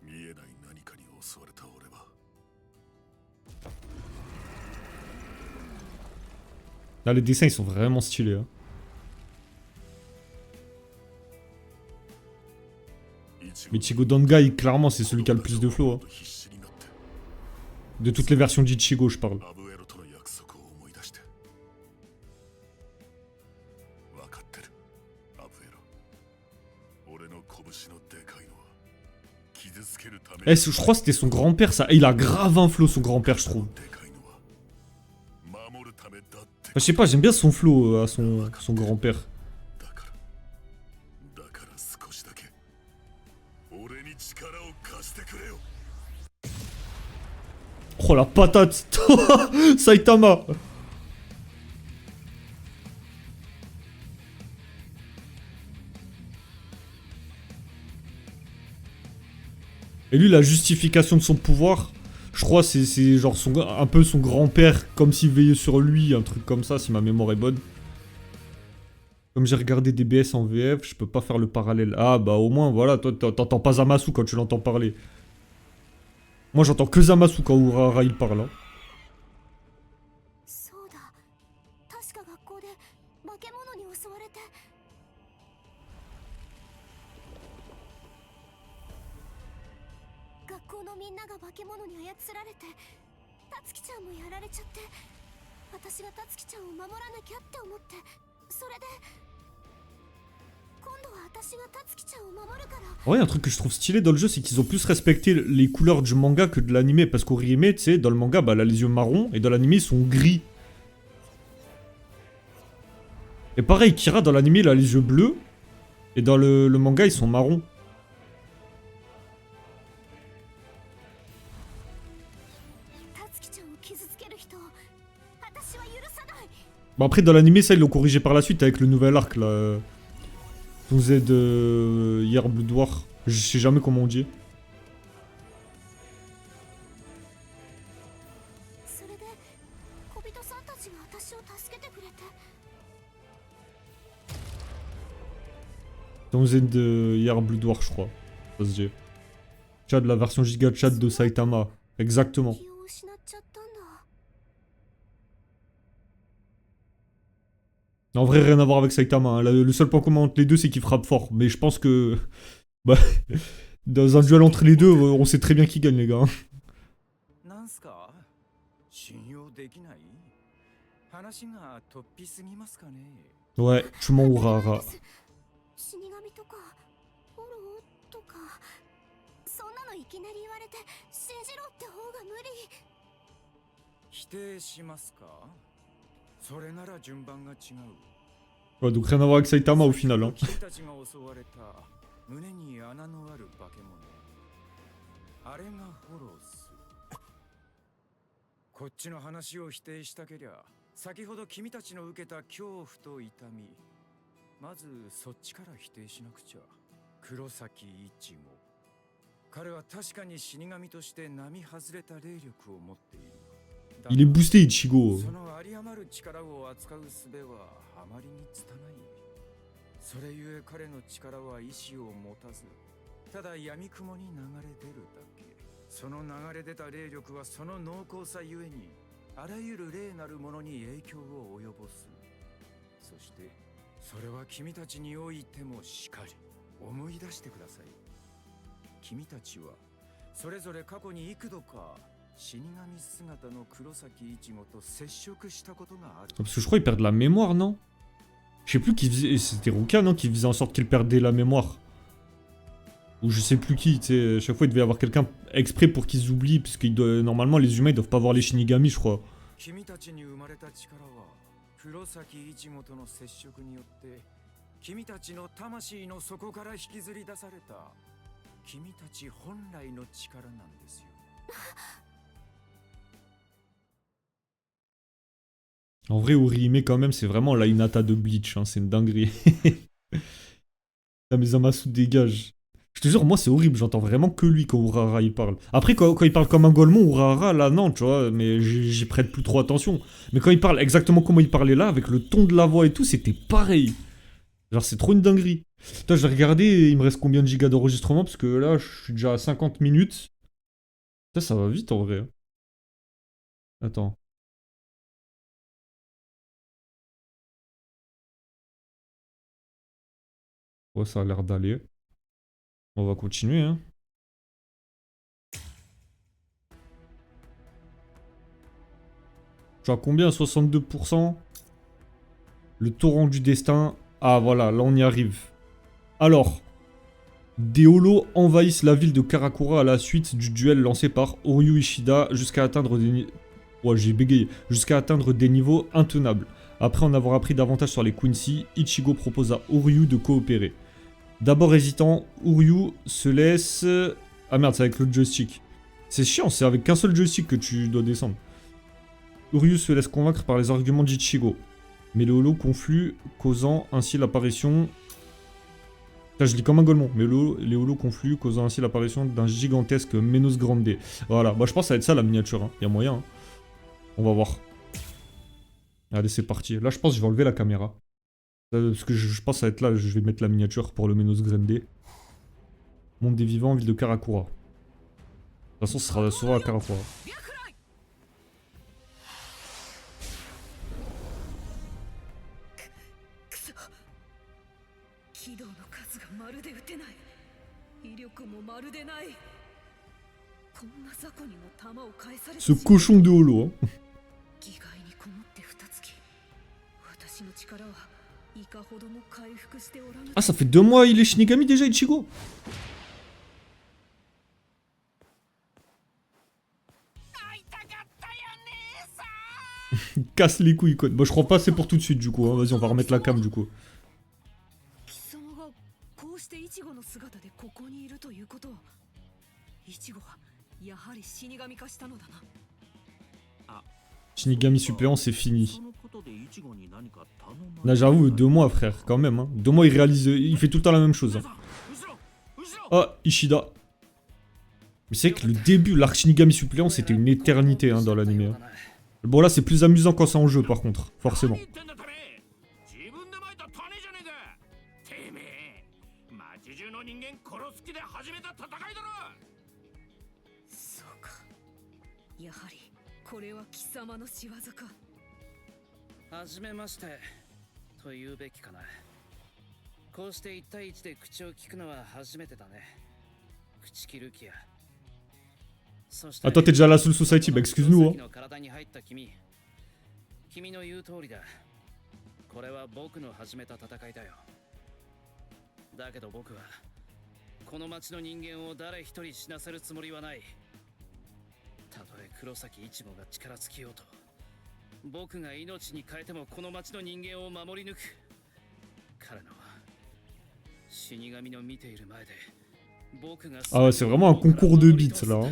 見えない何かに襲われた俺は Là, les dessins, ils sont vraiment stylés. Hein. イチゴ Mais Ichigo Dangai, clairement, c'est celui qui a le plus de flow. Hein. 必死になって De toutes les versions d'Ichigo, je parle. アブエロとの約束を思い出して分かってるアブエロ俺の拳のでかいのは傷つけるため Eh, je crois que c'était son grand-père, ça. Il a grave un flow, son grand-père, je trouve. でかいのは守るためだって Enfin, je sais pas, j'aime bien son flow à son grand-père. だから少しだけ俺に力を貸してくれよ Oh, la patate. Saitama. Et lui, la justification de son pouvoir, je crois c'est genre un peu son grand-père, comme s'il veillait sur lui, un truc comme ça, si ma mémoire est bonne. Comme j'ai regardé DBS en VF, je peux pas faire le parallèle. Ah bah au moins, voilà, toi t'entends pas Zamasu quand tu l'entends parler. Moi j'entends que Zamasu quand Urahara il parle. Hein. そうだ確か学校で化け物に襲われて学校のみんなが化け物に操られてたつきちゃんもやられちゃって私がたつきちゃんを守らなきゃって思ってそれで今度は私がたつきちゃんを守るから Ouais, un truc que je trouve stylé dans le jeu, c'est qu'ils ont plus respecté les couleurs du manga que de l'animé. Parce qu'Orihime, tu sais, dans le manga, bah, elle a les yeux marrons, et dans l'animé, ils sont gris. Et pareil, Kira, dans l'animé, il a les yeux bleus, et dans le manga, ils sont marrons. たつきちゃんを傷つける人を私は許さない Bon, après, dans l'animé, ça, ils l'ont corrigé par la suite avec le nouvel arc, là. Z hier Blood War. Je sais jamais comment on dit. Dans Zen de hier Blood War, je crois. Ça se dit. Chat, la version giga chat de Saitama. Exactement. 気を失っちゃったんだ。 En vrai, rien à voir avec Saitama. Hein. Le seul point commun entre les deux, c'est qu'il frappe fort. Mais je pense que. Bah. Dans un duel entre les deux, on sait très bien qui gagne, les gars. Hein. なんすか信用できない話が突飛すぎますかね Ouais, tu m'en Urahara. 死神とかフォローとかそんなのいきなり言われて信じろって方が無理。否定しますかそれなら順番が違う Ouais, donc rien à voir avec Saitama au final. Hein. 君たちが襲われた胸に穴のある化け物あれがフォロースこっちの話を否定したけりゃ先ほど君たちの受けた恐怖と痛みまずそっちから否定しなくちゃ黒崎一護彼は確かに死神として並外れた霊力を持っている Il est boosté, Ichigo. その有り余る力を扱う術はあまりに拙いそれゆえ彼の力は意志を持たずただ闇雲に流れ出るだけその流れ出た霊力はその濃厚さゆえにあらゆる霊なるものに影響を及ぼすそしてそれは君たちにおいてもしかり思い出してください君たちはそれぞれ過去に幾度か死神姿の黒崎一護と接触したことがある Parce que je crois qu'il perd de la mémoire, non? Je sais plus qui faisait. C'était Ruka, non? Qui faisait en sorte qu'il perdait la mémoire. Ou je sais plus qui, tu sais. Chaque fois, il devait y avoir quelqu'un exprès pour qu'ils oublient. Parce que normalement, les humains, ils doivent pas voir les Shinigami, je crois. 君たちに生まれた力は黒崎一護との接触によって君たちの魂の底から引きずり出された君たち本来の力なんですよ En vrai, Orihime, quand même, c'est vraiment la Hinata de Bleach. Hein, c'est une dinguerie. La Mesamasu dégage. Je te jure, moi, c'est horrible. J'entends vraiment que lui quand Urahara il parle. Après, quand il parle comme un Golemon, Urahara, là, non, tu vois. Mais j'y prête plus trop attention. Mais quand il parle exactement comment il parlait là, avec le ton de la voix et tout, c'était pareil. Genre, c'est trop une dinguerie. Putain, je vais regarder, il me reste combien de gigas d'enregistrement, parce que là, je suis déjà à 50 minutes. Ça va vite, en vrai. Attends. Ouais, ça a l'air d'aller. On va continuer, hein. Je suis à combien? 62%. Le torrent du destin. Ah, voilà, là, on y arrive. Alors, des holos envahissent la ville de Karakura à la suite du duel lancé par Oryu Ishida jusqu'à atteindre des... Ouais, j'ai bégayé. Jusqu'à atteindre des niveaux intenables. Après en avoir appris davantage sur les Quincy, Ichigo propose à Oryu de coopérer. D'abord hésitant, Oryu se laisse... Ah merde, c'est avec le joystick. C'est chiant, c'est avec qu'un seul joystick que tu dois descendre. Oryu se laisse convaincre par les arguments d'Ichigo. Mais le holo conflue, causant ainsi l'apparition... Là, je lis comme un golemon, mais les holos confluent, causant ainsi l'apparition d'un gigantesque Menos Grande. Voilà, bah je pense que ça va être ça la miniature, hein. Y a moyen. Hein. On va voir. Allez, c'est parti. Là, je pense que je vais enlever la caméra. Parce que je pense que ça va être là, je vais mettre la miniature pour le Menos Grande. Monde des vivants, ville de Karakura. De toute façon, ce sera souvent à Karakura. Ce cochon de holo, hein. Ah, ça fait 2 mois il est Shinigami déjà, Ichigo. Casse les couilles, quoi. Bon, je crois pas c'est pour tout de suite, du coup. Hein. Vas-y, on va remettre la cam, du coup. Shinigami suppléant, c'est fini. Là, j'avoue, 2 mois, frère, quand même. Hein. 2 mois, il réalise... Il fait tout le temps la même chose. Hein. Ah, Ishida. Mais c'est que le début, l'arc Shinigami suppléant, c'était une éternité hein, dans l'anime. Hein. Bon, là, c'est plus amusant quand c'est en jeu, par contre, forcément. 何言ってんだてめえ自分でまいた種じゃねえかてめえ町中の人間殺す気で始めた戦いだろそうかやはりこれは貴様の仕業かはじめましてと言うべきかな。こうして1対1で口を聞くのは初めてだね。口切る気や。そして Ah, toi, t'es déjà à la Soul Society, bah excuse-nous, hein. の体に入った君。君の言う通りだ。これは僕の始めた戦いだよ。だけど僕はこの町の人間を誰一人死なせるつもりはない。たとえ黒崎一護が力尽きようと、僕が命に変えてもこの町の人間を守り抜く。彼の死神の見ている前で僕が Ah ouais, c'est vraiment un concours de beats, là. Hein.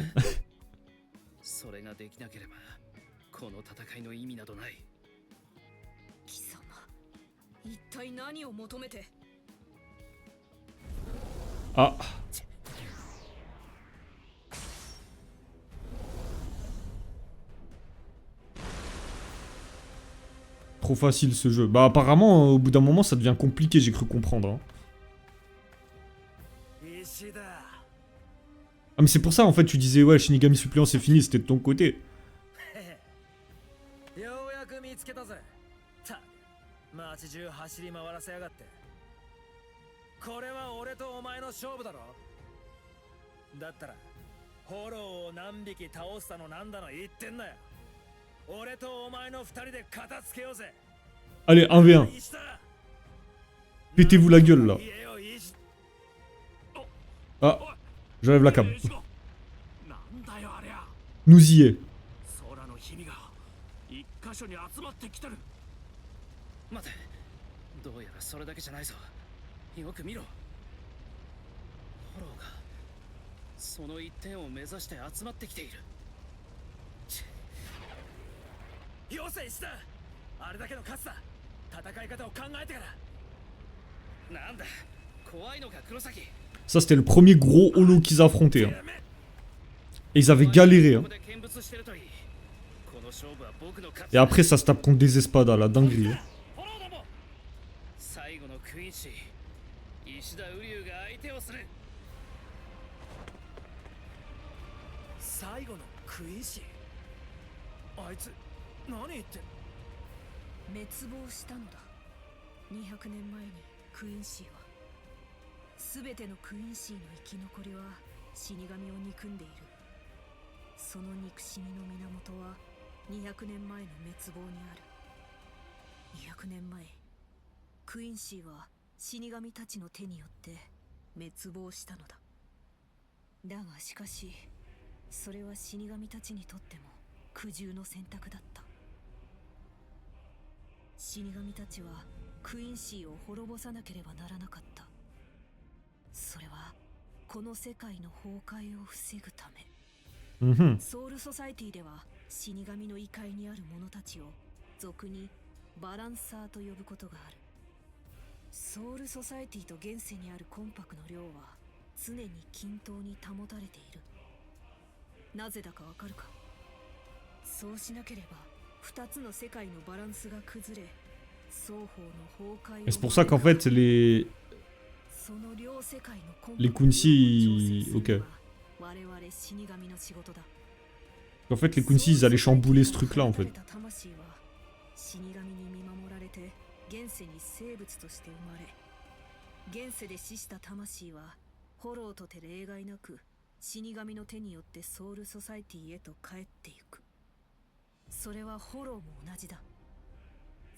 それができなければこの戦いの意味などない。貴様一体何を求めて Ah. Trop facile ce jeu. Bah apparemment, au bout d'un moment, ça devient compliqué, j'ai cru comprendre. Hein. 石だ。 Ah mais c'est pour ça, en fait, tu disais, ouais, Shinigami suppléant, c'est fini, c'était de ton côté. ようやく見つけたぜ。た、街中走り回らせやがって。これは俺とお前の勝負だろ。だったら、フォローを何匹倒したのなんだの言ってんだよ。俺とお前の二人で片付けようぜ。 Allez, 1v1. Pétez-vous la gueule, là. Ah, j'enlève la cam. なんだよありゃ Nous y est. 空の日々が一箇所に集まってきてる待て、どうやらそれだけじゃないぞ。よく見ろ。フォローがその一点を目指して集まってきている。よせした。あれだけの数だ。戦い方を考えてから。なんだ、怖いのか黒崎。 Ça, c'était le premier gros holo qu'ils affrontaient. Hein. Et ils avaient galéré. Hein. Et après, ça se tape contre des espadas, la dinguerie. Hein. 最後のクイーンシー、石田瓜生が相手をする。最後のクイーンシー、あいつ何言って。滅亡したのだ200年前にクインシーは全てのクインシーの生き残りは死神を憎んでいる。その憎しみの源は200年前の滅亡にある。200年前クインシーは死神たちの手によって滅亡したのだ。だがしかしそれは死神たちにとっても苦渋の選択だった。死神たちはクインシーを滅ぼさなければならなかった。それはこの世界の崩壊を防ぐため。 Mhm. ソウルソサイティでは死神の異界にある者たちを俗にバランサーと呼ぶことがある。ソウルソサイティと現世にあるコンパクの量は常に均等に保たれている。なぜだかわかるか。そうしなければ2つの世界のバランスが崩れ、双方の崩壊を Et c'est pour ça qu'en fait, les Kunshi, ok. En fait, les Kunshi, ils allaient chambouler ce truc-là, en fait. 死神に見守られて現世に生物として生まれ、現世で死した魂はフォローとて例外なく死神の手によってソウルソサイティへと帰っていく。それはフォローも同じだ。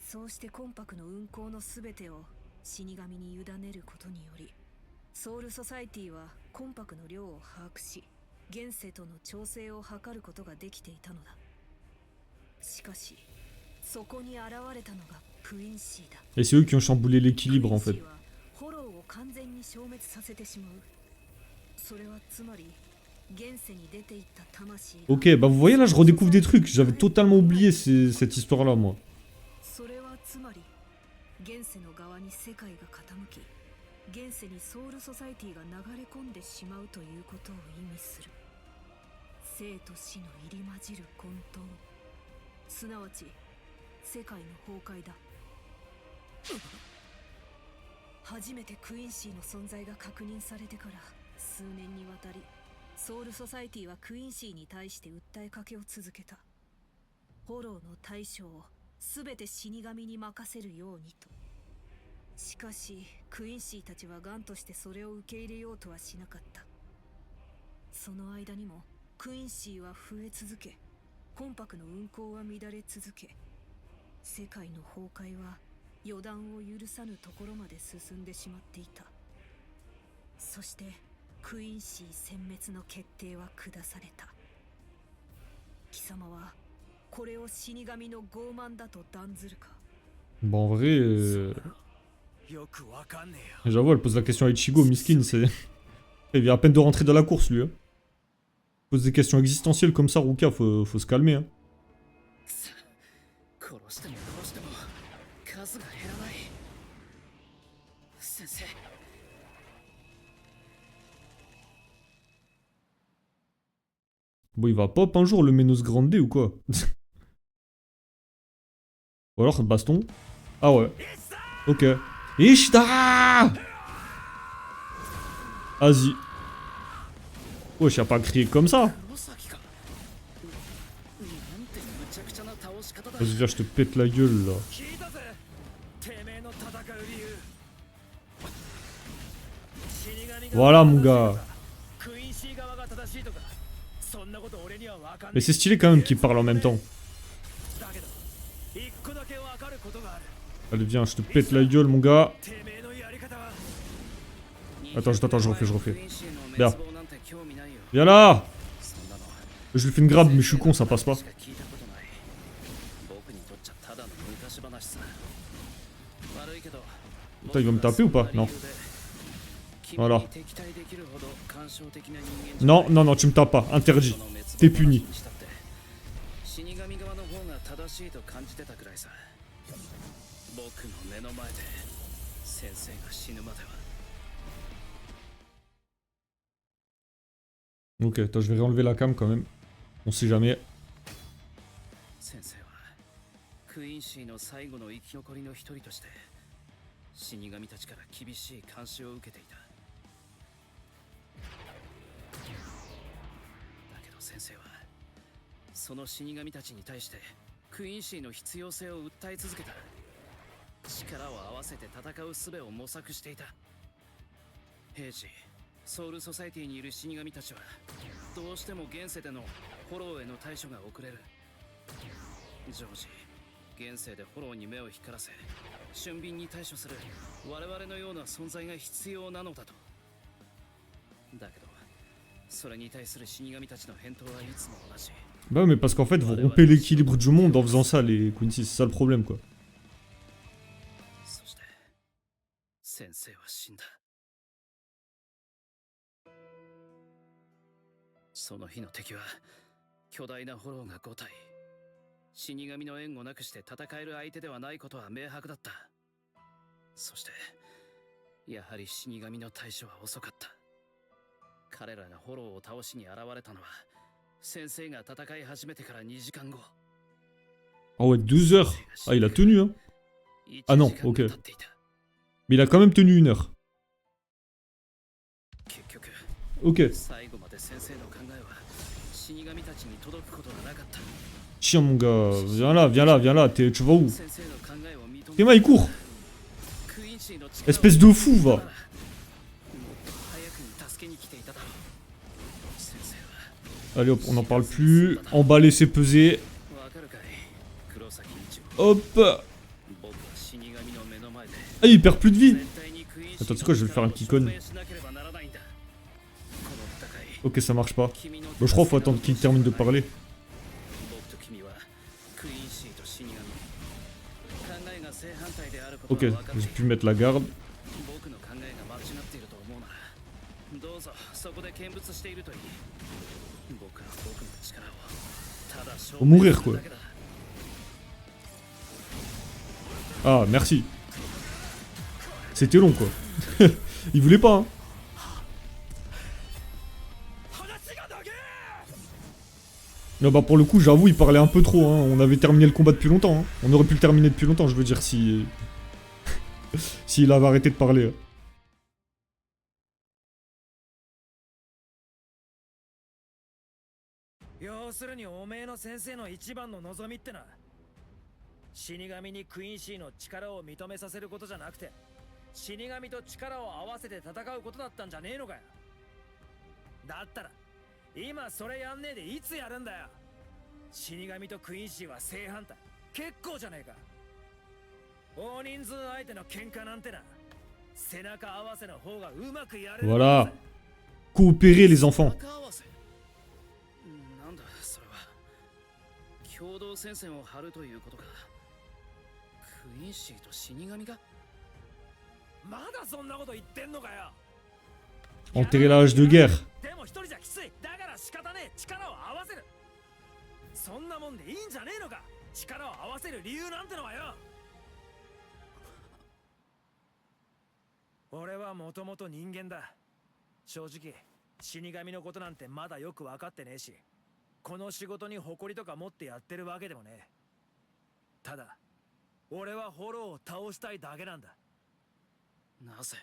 そうしてコンパクの運行のすべてを死神に委ねることにより、ソウルソサイティはコンパクの量を把握し、現世との調整を図ることができていたのだ。しかしそこに現れたのがクインシーだ。 Et c'est eux qui ont chamboulé l'équilibre, en fait. フォローを完全に消滅させてしまう。それはつまり現世に出ていった魂が。 Ok, bah vous voyez là, je redécouvre des trucs. J'avais totalement oublié cette histoire-là, moi. それはつまり現世の側に世界が傾き、現世にソウルソサイティが流れ込んでしまうということを意味する。生と死の入り混じる混沌、すなわち世界の崩壊だ。初めてクインシーの存在が確認されてから数年にわたり、ソウルソサイティはクインシーに対して訴えかけを続けた。フォローの対処を全て死神に任せるようにと。しかしクインシーたちは頑としてそれを受け入れようとはしなかった。その間にもクインシーは増え続け、コンパクの運行は乱れ続け、世界の崩壊は予断を許さぬところまで進んでしまっていた。そしてクインシー殲滅の決定は下された。貴様はこれを死神の傲慢だと断ずるか？ Bon, en vrai, よくわかんねえよ。 j'avoue, elle pose la question à Ichigo, miskin, c'est... Il vient à peine de rentrer dans la course, lui. Hein. Pose des questions existentielles comme ça, Ruka, faut se calmer. Hein. 殺しても殺しても数が減らない。先生。 Bon, il va pop un jour le Menos Grande ou quoi? Ou alors baston. Ah ouais. Ok. Ishida! Vas-y. Wesh, y'a pas crié comme ça. Vas-y, viens, je te pète la gueule là. Voilà mon gars. Mais c'est stylé quand même qu'ils parlent en même temps. Allez viens, je te pète la gueule mon gars. Attends, je refais. Viens. Viens là. Je lui fais une grab mais je suis con, ça passe pas. Putain, il va me taper ou pas? Non. Voilà. Non, non, non, tu me tapes pas, interdit. T'es puni. Ok, attends, je vais réenlever la cam quand même. On sait jamais. Bah mais parce qu'en fait vous rompez l'équilibre du monde en faisant ça les Quincy, c'est ça le problème quoi. Ah ouais, 2 heures. Ah, il a tenu, hein. Ah non, ok. Mais il a quand même tenu 1 heure. Ok. Chien, mon gars. Viens là. Tu vas où? Tema, il court. Espèce de fou, va. Allez hop, on n'en parle plus. Emballer, c'est peser. Hop. Ah, il perd plus de vie. Attends, tu sais quoi, je vais le faire un petit con. Ok, ça marche pas. Bon, je crois qu'il faut attendre qu'il termine de parler. Ok, j'ai pu mettre la garde. Faut mourir quoi. Ah, merci. C'était long quoi. Il voulait pas hein. Non, bah pour le coup, j'avoue, il parlait un peu trop. Hein. On avait terminé le combat depuis longtemps. Hein. On aurait pu le terminer depuis longtemps, je veux dire, si. S'il avait arrêté de parler. 要するにおめえの先生の一番の望みってな、死神にクイーンシーの力を認めさせることじゃなくて、死神と力を合わせて戦うことだったんじゃねえのかよ。だったら今それやんねえでいつやるんだよ。死神とクイーンシーは正反対、結構じゃねえか。大人数相手の喧嘩なんてな、背中合わせの方がうまくやれる。 Voilà. Coopérer, les enfants. なんだそれは。共同戦線を張るということか。クイーンシーと死神が。まだそんなこと言ってんのかよ。 Enterrer la hache de guerre. でも一人じゃきつい。だから仕方ねえ。力を合わせる。そんなもんでいいんじゃねえのか。力を合わせる理由なんてのはよ。俺はもともと人間だ。正直死神のことなんてまだよく分かってねえし、この仕事に誇りとか持ってやってるわけでもねえ。ただ俺はホローを倒したいだけなんだ。なぜ。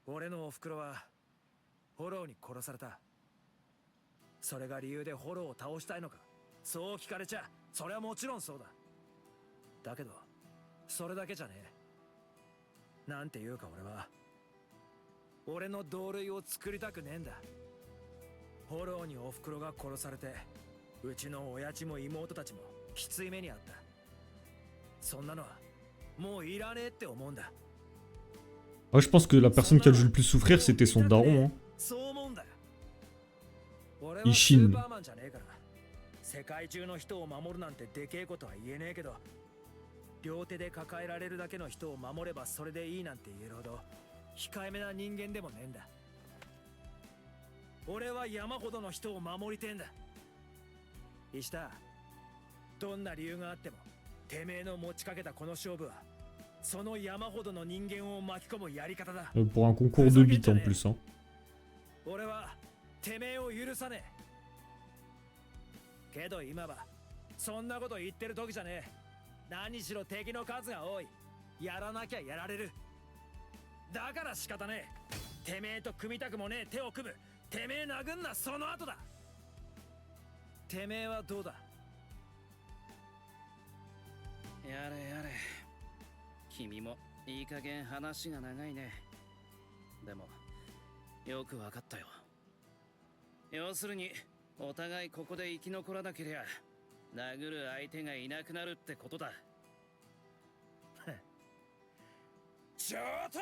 俺のおふくろはホローに殺された。それが理由でホローを倒したいのか、そう聞かれちゃそれはもちろんそうだ。だけどそれだけじゃねえ。なんていうか俺は俺の同類を作りたくねえんだ。ホローにおふくろが殺されて、うちの親父も妹たちもきつい目にあった。そんなのはもういらねえって思うんだ。 Ouais, je pense que la personne qui a dû le plus souffrir, c'était son daron. Hein. そう思うんだよ。俺は維新スーパーマンじゃねえから、世界中の人を守るなんてでけえことは言えねえけど、両手で抱えられるだけの人を守ればそれでいいなんて言えるほど控えめな人間でもねえんだ。俺は山ほどの人を守りてえんだ。石田、どんな理由があってもてめえの持ちかけたこの勝負はその山ほどの人間を巻き込むやり方だ。 Pour un concours de beat en plus. Hein. 俺はてめえを許さねえ。けど今はそんなこと言ってる時じゃねえ。何しろ敵の数が多い。やらなきゃやられる。だから仕方ねえ。てめえと組みたくもねえ手を組む。てめえ殴んなその後だ。てめえはどうだ。やれやれ。君もいい加減話が長いね。でもよくわかったよ。要するにお互いここで生き残らなけりゃ殴る相手がいなくなるってことだ。ちょっと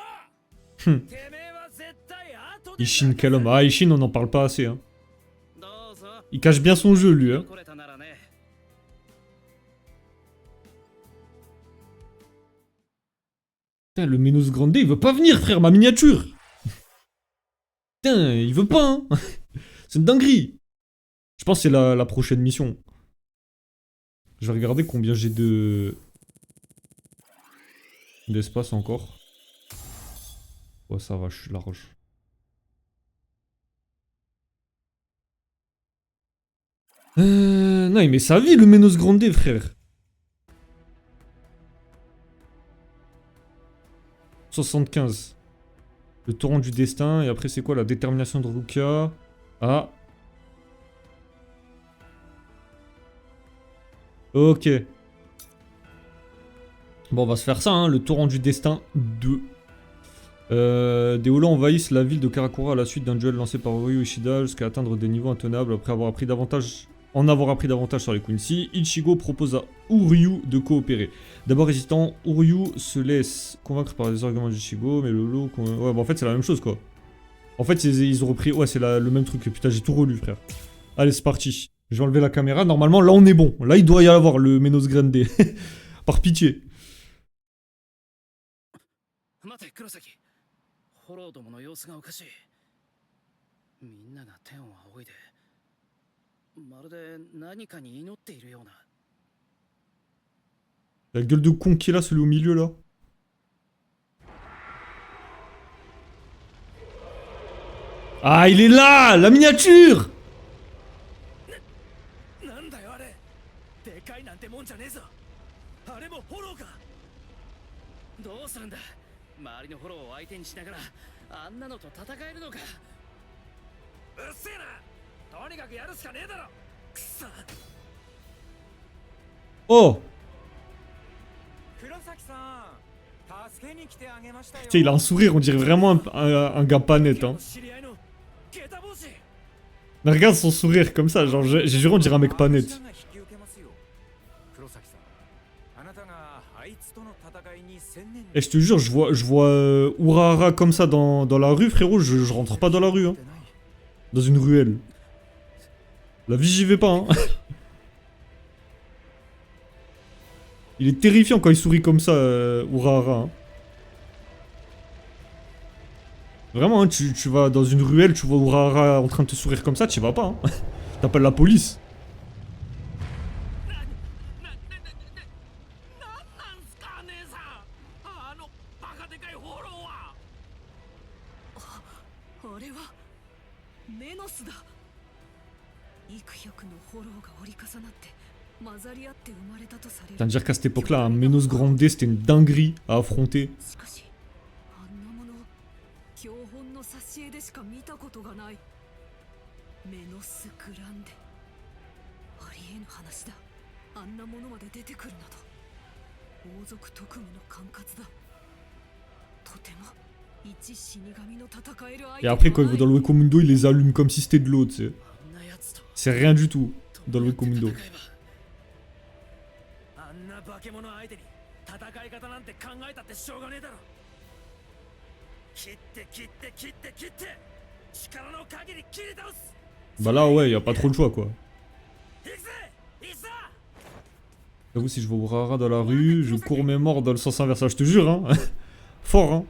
Hum. てめえは絶対後で Ishin, quel homme. Ah, Ishin, on n'en parle pas assez. Hein. どうぞ。 Il cache bien son jeu, lui. Hein. 残れたならね。 Putain, le Menos Grande, il veut pas venir, frère, ma miniature. Putain, il veut pas, hein. C'est une dinguerie. Je pense que c'est la prochaine mission. Je vais regarder combien j'ai d'espace encore. Ouais, ça va, je suis large. Non, il met sa vie, le Menos Grande, frère. 75. Le torrent du destin. Et après, c'est quoi la détermination de Rukia? Ah. Ok. Bon, on va se faire ça, hein, le torrent du destin 2. Des Hollants envahissent la ville de Karakura à la suite d'un duel lancé par Ryu Ishida jusqu'à atteindre des niveaux intenables après avoir appris davantage sur les Quincy. Ichigo propose à Uryu de coopérer. D'abord hésitant, Uryu se laisse convaincre par les arguments d'Ichigo, mais Lolo... Ouais, bah en fait c'est la même chose quoi. En fait ils ont repris... Ouais, c'est le même truc. Putain, j'ai tout relu, frère. Allez, c'est parti. Je vais enlever la caméra. Normalement, là on est bon. Là, il doit y avoir le Menos Grande. Par pitié. 待て黒崎。ホローどもの様子がおかしい。みんなが天を仰いで、まるで何かに祈っているような。 La gueule de con qui est là, celui au milieu là. Ah, il est là! La miniature! なんだよあれ。でかいなんてもんじゃねえぞ。あれもフォローか。どうするんだ。周りのフォローを相手にしながらあんなのと戦えるのか。うっせえな。とにかくやるしかねえだろ。くそ。 Oh! 黒崎さん、助けに来てあげましたよ。 Putain, il a un sourire, on dirait vraiment un gars pas net. Hein. 知り合いのゲタ帽子。 Mais regarde son sourire comme ça, genre j'ai juré on dirait un mec pas net. 黒崎さん、あなたがあいつとの戦いに専念。 Et je te jure, je vois Urahara comme ça dans la rue, frérot, je rentre pas dans la rue. Hein. Dans une ruelle. La vie, j'y vais pas. Hein. Il est terrifiant quand il sourit comme ça, Urahara. Hein. Vraiment, hein, tu vas dans une ruelle, tu vois Urahara en train de te sourire comme ça, tu y vas pas. Hein. T'appelles la police. なんすか姉さん。あのバカでかいフォローは。あれはメノスだ。幾百のフォローが折り重なって混ざり合って生まれたとされる。 C'est-à-dire qu'à cette époque-là, un Menos Grande, c'était une dinguerie à affronter. しかしあんなもの標本の挿絵でしか見たことがない。メノスグランデ、ありえぬ話だ。あんなものまで出てくるなど王族特務の管轄だ。とても一死神の戦える相手 Et après, quand il va dans le Wekomundo, il les allume comme si c'était de l'eau, tu sais. あんなやつと C'est rien du tout dans le Wekomundo. 戦えば。あんな化け物相手に戦い方なんて考えたってしょうがねえだろ。切って切って切って切って力の限り切り倒す。 Bah là, ouais, y a pas trop de choix, quoi. 行くぜ、いっさ。 J'avoue, si je vois Urahara dans la rue, je cours mes morts dans le sens inverse. Ah, je te jure, hein. Fort, hein.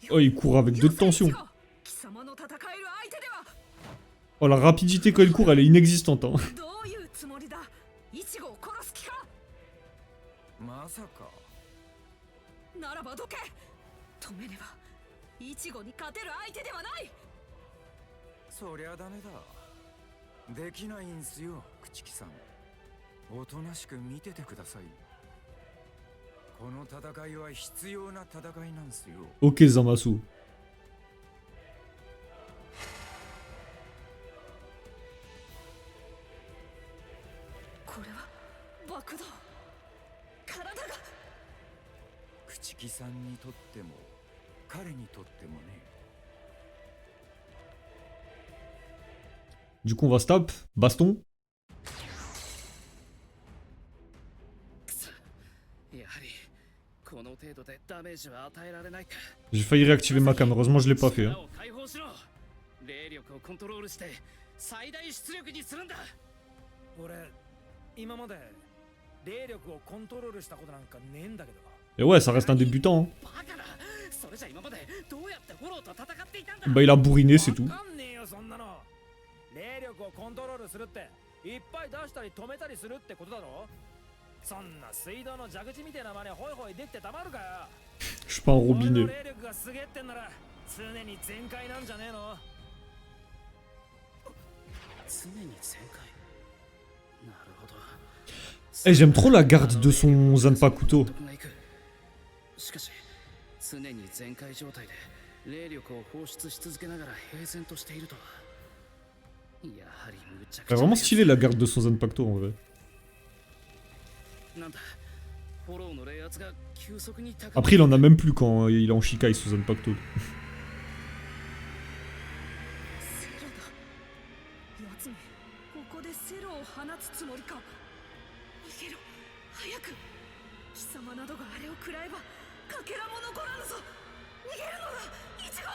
Oh, il court avec deux de tension. 貴様の戦える相手では Oh, la rapidité quand il court, elle est inexistante, hein. どういうつもりだ。イチゴを殺す気か。まさか。ならばどけ。止めねばイチゴに勝てる相手ではない。そりゃダメだ。できないんすよ、朽木さん。おとなしく見ててください。この戦いは必要な戦いなんすよ。 Ok, Zamasu. これは爆弾。体が。朽木さんにとっても彼にとってもね。 Du coup, on va stop. Baston. やはりこの程度でダメージは与えられないか。 J'ai failli réactiver ma cam. Heureusement, je l'ai pas fait. Hein. 力を解放しろ。霊力をコントロールして最大出力にするんだ。俺、今まで霊力をコントロールしたことなんかねえんだけど。 Et ouais, ça reste un débutant. Hein. バカな。それじゃ今までどうやってフォローと戦っていたんだ。 Bah, il a bourriné, c'est tout. わかんねえよそんなの。霊力をコントロールするっていっぱい出したり止めたりするってことだろ。そんな水道の蛇口みたいな真似ホイホイできてたまるかよ。 Je suis pas un 俺の robinet. 霊力がすげえってんなら常に全開なんじゃねえの。常に全開。なるほど。 Eh, j'aime trop la garde de son Zanpakuto. しかし常に全開状態で霊力を放出し続けながら平然としているとは。やはりむちゃくちゃ。 C'est vraiment stylé la garde de son Zanpakuto en vrai. なんだ。フォローの冷圧が急速に高まる。 Après, il en a même plus quand il est en Shikai sous Zanpakuto. セロだ。やつめ、ここでセロを放つつもりか。逃げろ、早く。貴様などがあれを食らえばかけらも残らぬぞ。逃げるのだ、イチゴ。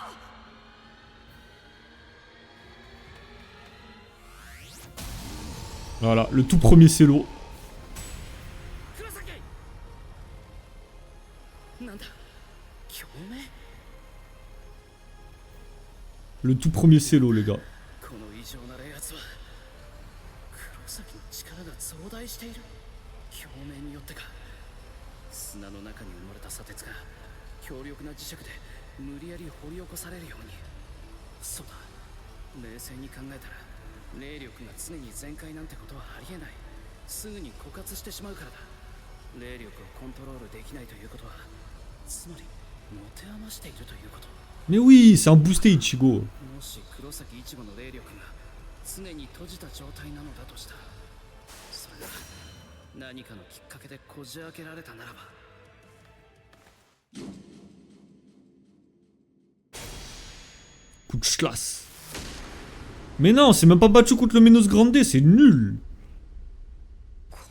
Voilà, le tout premier cello. 黒崎。なんだ。共鳴。 Le tout premier cello, les gars. この異常な冷圧は黒崎の力が増大している。共鳴によってか。砂の中に埋もれた砂鉄が強力な磁石で無理やり掘り起こされるように。そうだ、冷静に考えたら霊力が常に全開なんてことはありえない。すぐに枯渇してしまうからだ。霊力をコントロールできないということは、つまり持て余しているということ。 Mais oui, c'est un boosté Ichigo. もし黒崎一護の霊力が常に閉じた状態なのだとしたら、それが何かのきっかけでこじ開けられたならば。 Coup de schlass. Mais non, c'est même pas battu contre le Menos Grande, c'est nul.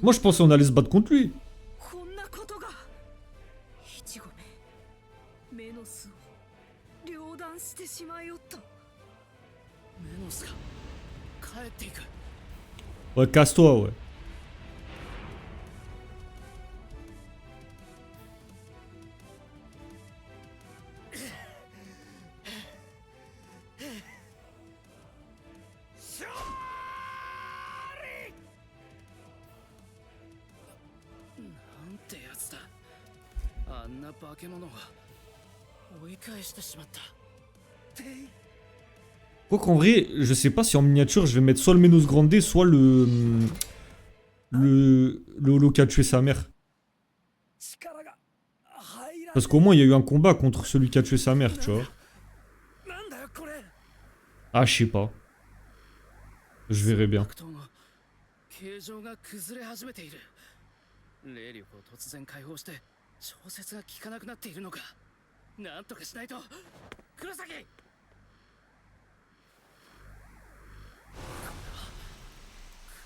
Moi je pensais on allait se battre contre lui. こんなことが。イチゴめ、メノスを両断してしまいよった。メノスが帰っていく。 Ouais, casse-toi, ouais. なんてやつだ。あんな化け物が追い返してしまった。 Quoi qu'en vrai, je sais pas si en miniature je vais mettre soit le Menos Grande, soit le holo qui a tué sa mère. Parce qu'au moins il y a eu un combat contre celui qui a tué sa mère, tu vois. Ah, je sais pas. Je verrai bien. 形状が崩れ始めている。霊力を突然解放して調節が効かなくなっているのか。なんとかしないと。黒崎。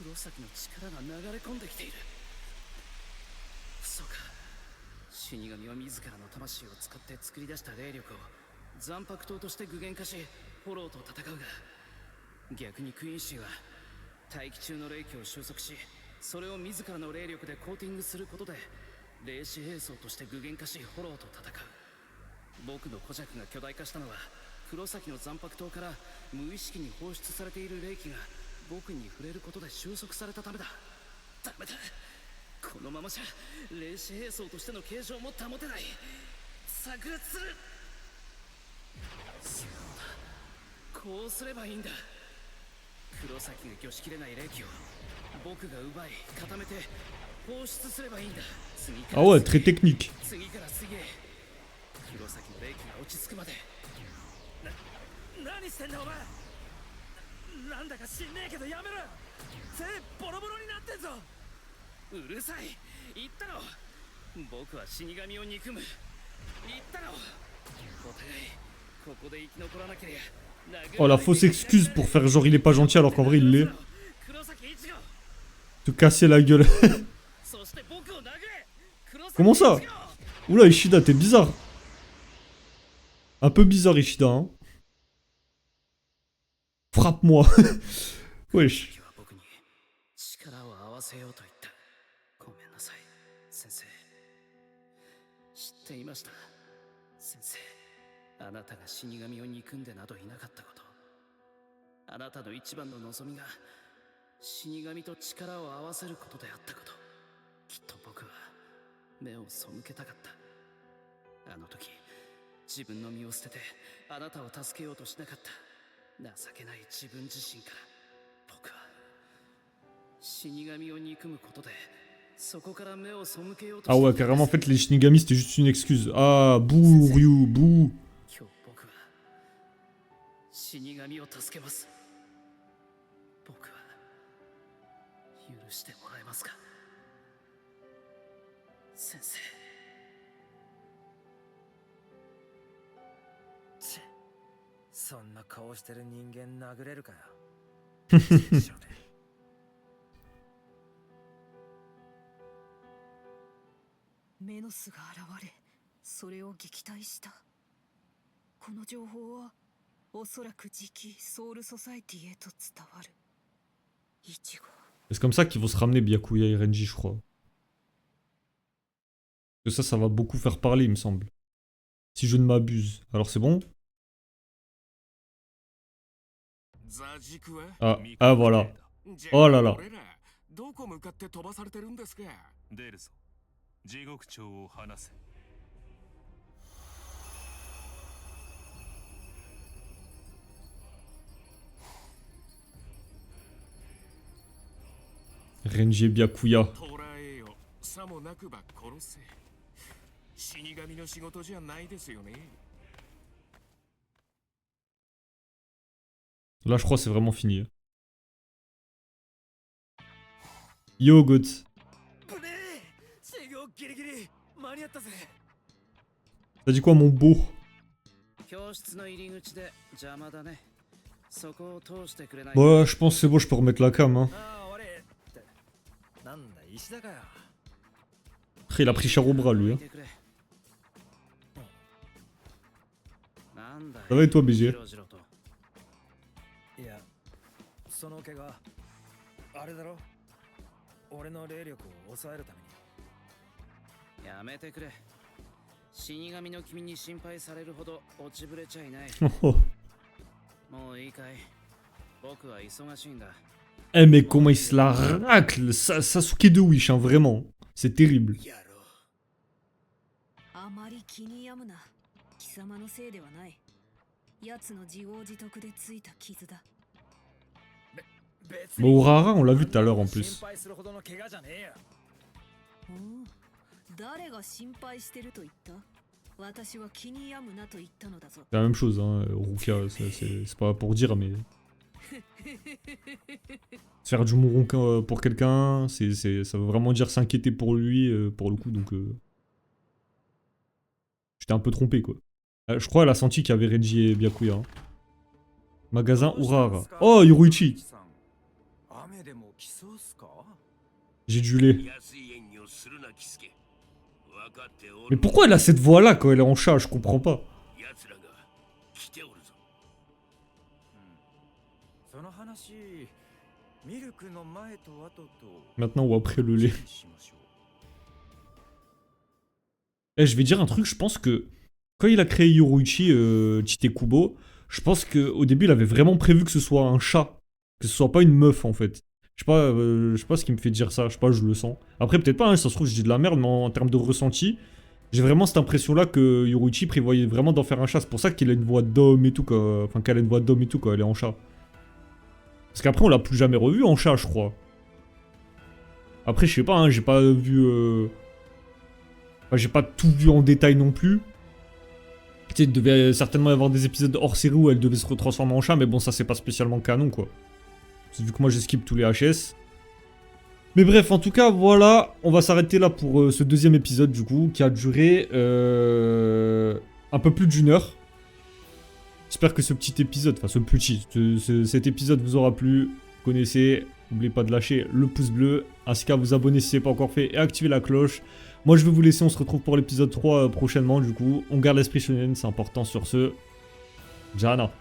黒崎の力が流れ込んできている。そうか、死神は自らの魂を使って作り出した霊力を残白刀として具現化しフォローと戦うが、逆にクイーンシーは大気中の霊気を収束し、それを自らの霊力でコーティングすることで霊視兵装として具現化しフォローと戦う。僕の古弱が巨大化したのは黒崎の残白刀から無意識に放出されている霊気が僕に触れることで収束されたためだ。ダメだ、このままじゃ霊視兵装としての形状も保てない。炸裂する。そうだ、こうすればいいんだ。黒崎が御しきれない霊気を僕が奪い固めて放出すればいいんだ。次から Ah ouais, très technique. 次から次へ黒崎の霊気が落ち着くまで。何してんだお前。なんだか知んねえけどやめろ。手ボロボロになってんぞ。うるさい、言ったろ。僕は死神を憎む。言ったろ。お互いここで生き残らなければ。 Oh, la fausse excuse pour faire genre il est pas gentil alors qu'en vrai il l'est. Te casser la gueule. Comment ça? Oula, Ishida, t'es bizarre. Un peu bizarre, Ishida, hein. Frappe-moi. Wesh. あなたが死神を憎んでなどいなかったこと、あなたの一番の望みが死神と力を合わせることであったこと、きっと僕は目を背けたかった。あの時自分の身を捨ててあなたを助けようとしなかった情けない自分自身から僕は死神を憎むことでそこから目を背けようと Ah ouais, carrément en fait les Shinigami c'était juste une excuse. Ah, bouh, Ryu, bouh. 今日僕は死神を助けます。僕は許してもらえますか、先生。チェ、そんな顔してる人間殴れるかよ。メノスが現れ、それを撃退した。この情報はおそらく次期ソウルソサエティへと伝わる。イチゴ。C'est comme ça qu'ils vont se ramener Byakuya et Renji, je crois. Parce que ça va beaucoup faire parler, il me semble. Si je ne m'abuse. Alors c'est bon? Ah, ah voilà. Oh là là. どこ向かって飛ばされてるんですか。出るぞ。地獄長を離せ。Renji et Byakuya. 捕らえよさもなくば殺せ死神の仕事じゃないですよね Là, je crois que c'est vraiment fini. Yo, Goth. ぶねえ修行ギリギリ間に合ったぜ T'as dit quoi, mon beau? 教室の入り口で邪魔だね。そこを通してくれない。 Ouais, je pense que c'est bon, je peux remettre la cam. Hein. ああ俺ってなんだ石だかよ Après, il a pris cher au bras, lui. Hein. なんだよ Ça va et toi, BG? ジロジロといやその怪我あれだろ俺の霊力を抑えるためにやめてくれ。死神の君に心配されるほど落ちぶれちゃいない。 Oh. もういいかい。僕は忙しいんだ。 Eh, mais comment il se la racle, Sasuke de Wish, hein, vraiment. C'est terrible. やろうあまり気に病むな。貴様のせいではない。奴の自業自得でついた傷だ。別 Bon, Urara, on l'a vu tout à l'heure en 心 plus. 配するほどの怪我じゃねえよおう誰が心配してると言った？私は気に病むなと言ったのだぞ。 C'est la même chose, hein, Ruka, c'est pas pour dire, mais... Se faire du mouron pour quelqu'un, ça veut vraiment dire s'inquiéter pour lui, pour le coup, donc... J'étais un peu trompé, quoi. Je crois qu'elle a senti qu'il y avait Renji et Byakuya. Hein. Magasin Urara. Oh, Yoruichi. 雨でも来そうっすか J'ai du lait. 安い演技をするなキスケ分かってお Mais る pourquoi elle a cette voix-là quand elle est en chat? Je comprends pas. 奴らが来ておるぞその話ミルクの前と後と Maintenant ou après le lait. しましょう Eh, je vais dire un truc, je pense que quand il a créé Yoruichi Chitekubo, je pense qu'au début il avait vraiment prévu que ce soit un chat, que ce soit pas une meuf en fait. Je sais pas ce qui me fait dire ça, je sais pas, je le sens. Après peut-être pas, hein, ça se trouve je dis de la merde, mais en termes de ressenti, j'ai vraiment cette impression là que Yoruichi prévoyait vraiment d'en faire un chat. C'est pour ça qu'il a une voix d'homme et tout, quoi. Enfin qu'elle a une voix d'homme et tout quand elle est en chat. Parce qu'après on l'a plus jamais revu en chat, je crois. Après je sais pas, hein, j'ai pas vu... Enfin, j'ai pas tout vu en détail non plus. Tu sais, il devait certainement y avoir des épisodes hors série où elle devait se retransformer en chat, mais bon, ça c'est pas spécialement canon quoi. C'est vu que moi j'ai skip tous les HS. Mais bref, en tout cas, voilà, on va s'arrêter là pour ce deuxième épisode du coup, qui a duré un peu plus d'1 heure. J'espère que ce petit épisode, enfin cet épisode vous aura plu. Vous connaissez, n'oubliez pas de lâcher le pouce bleu, ainsi qu'à vous abonner si ce n'est pas encore fait et activer la cloche. Moi je vais vous laisser, on se retrouve pour l'épisode 3 prochainement du coup. On garde l'esprit shonen, c'est important sur ce. Jana.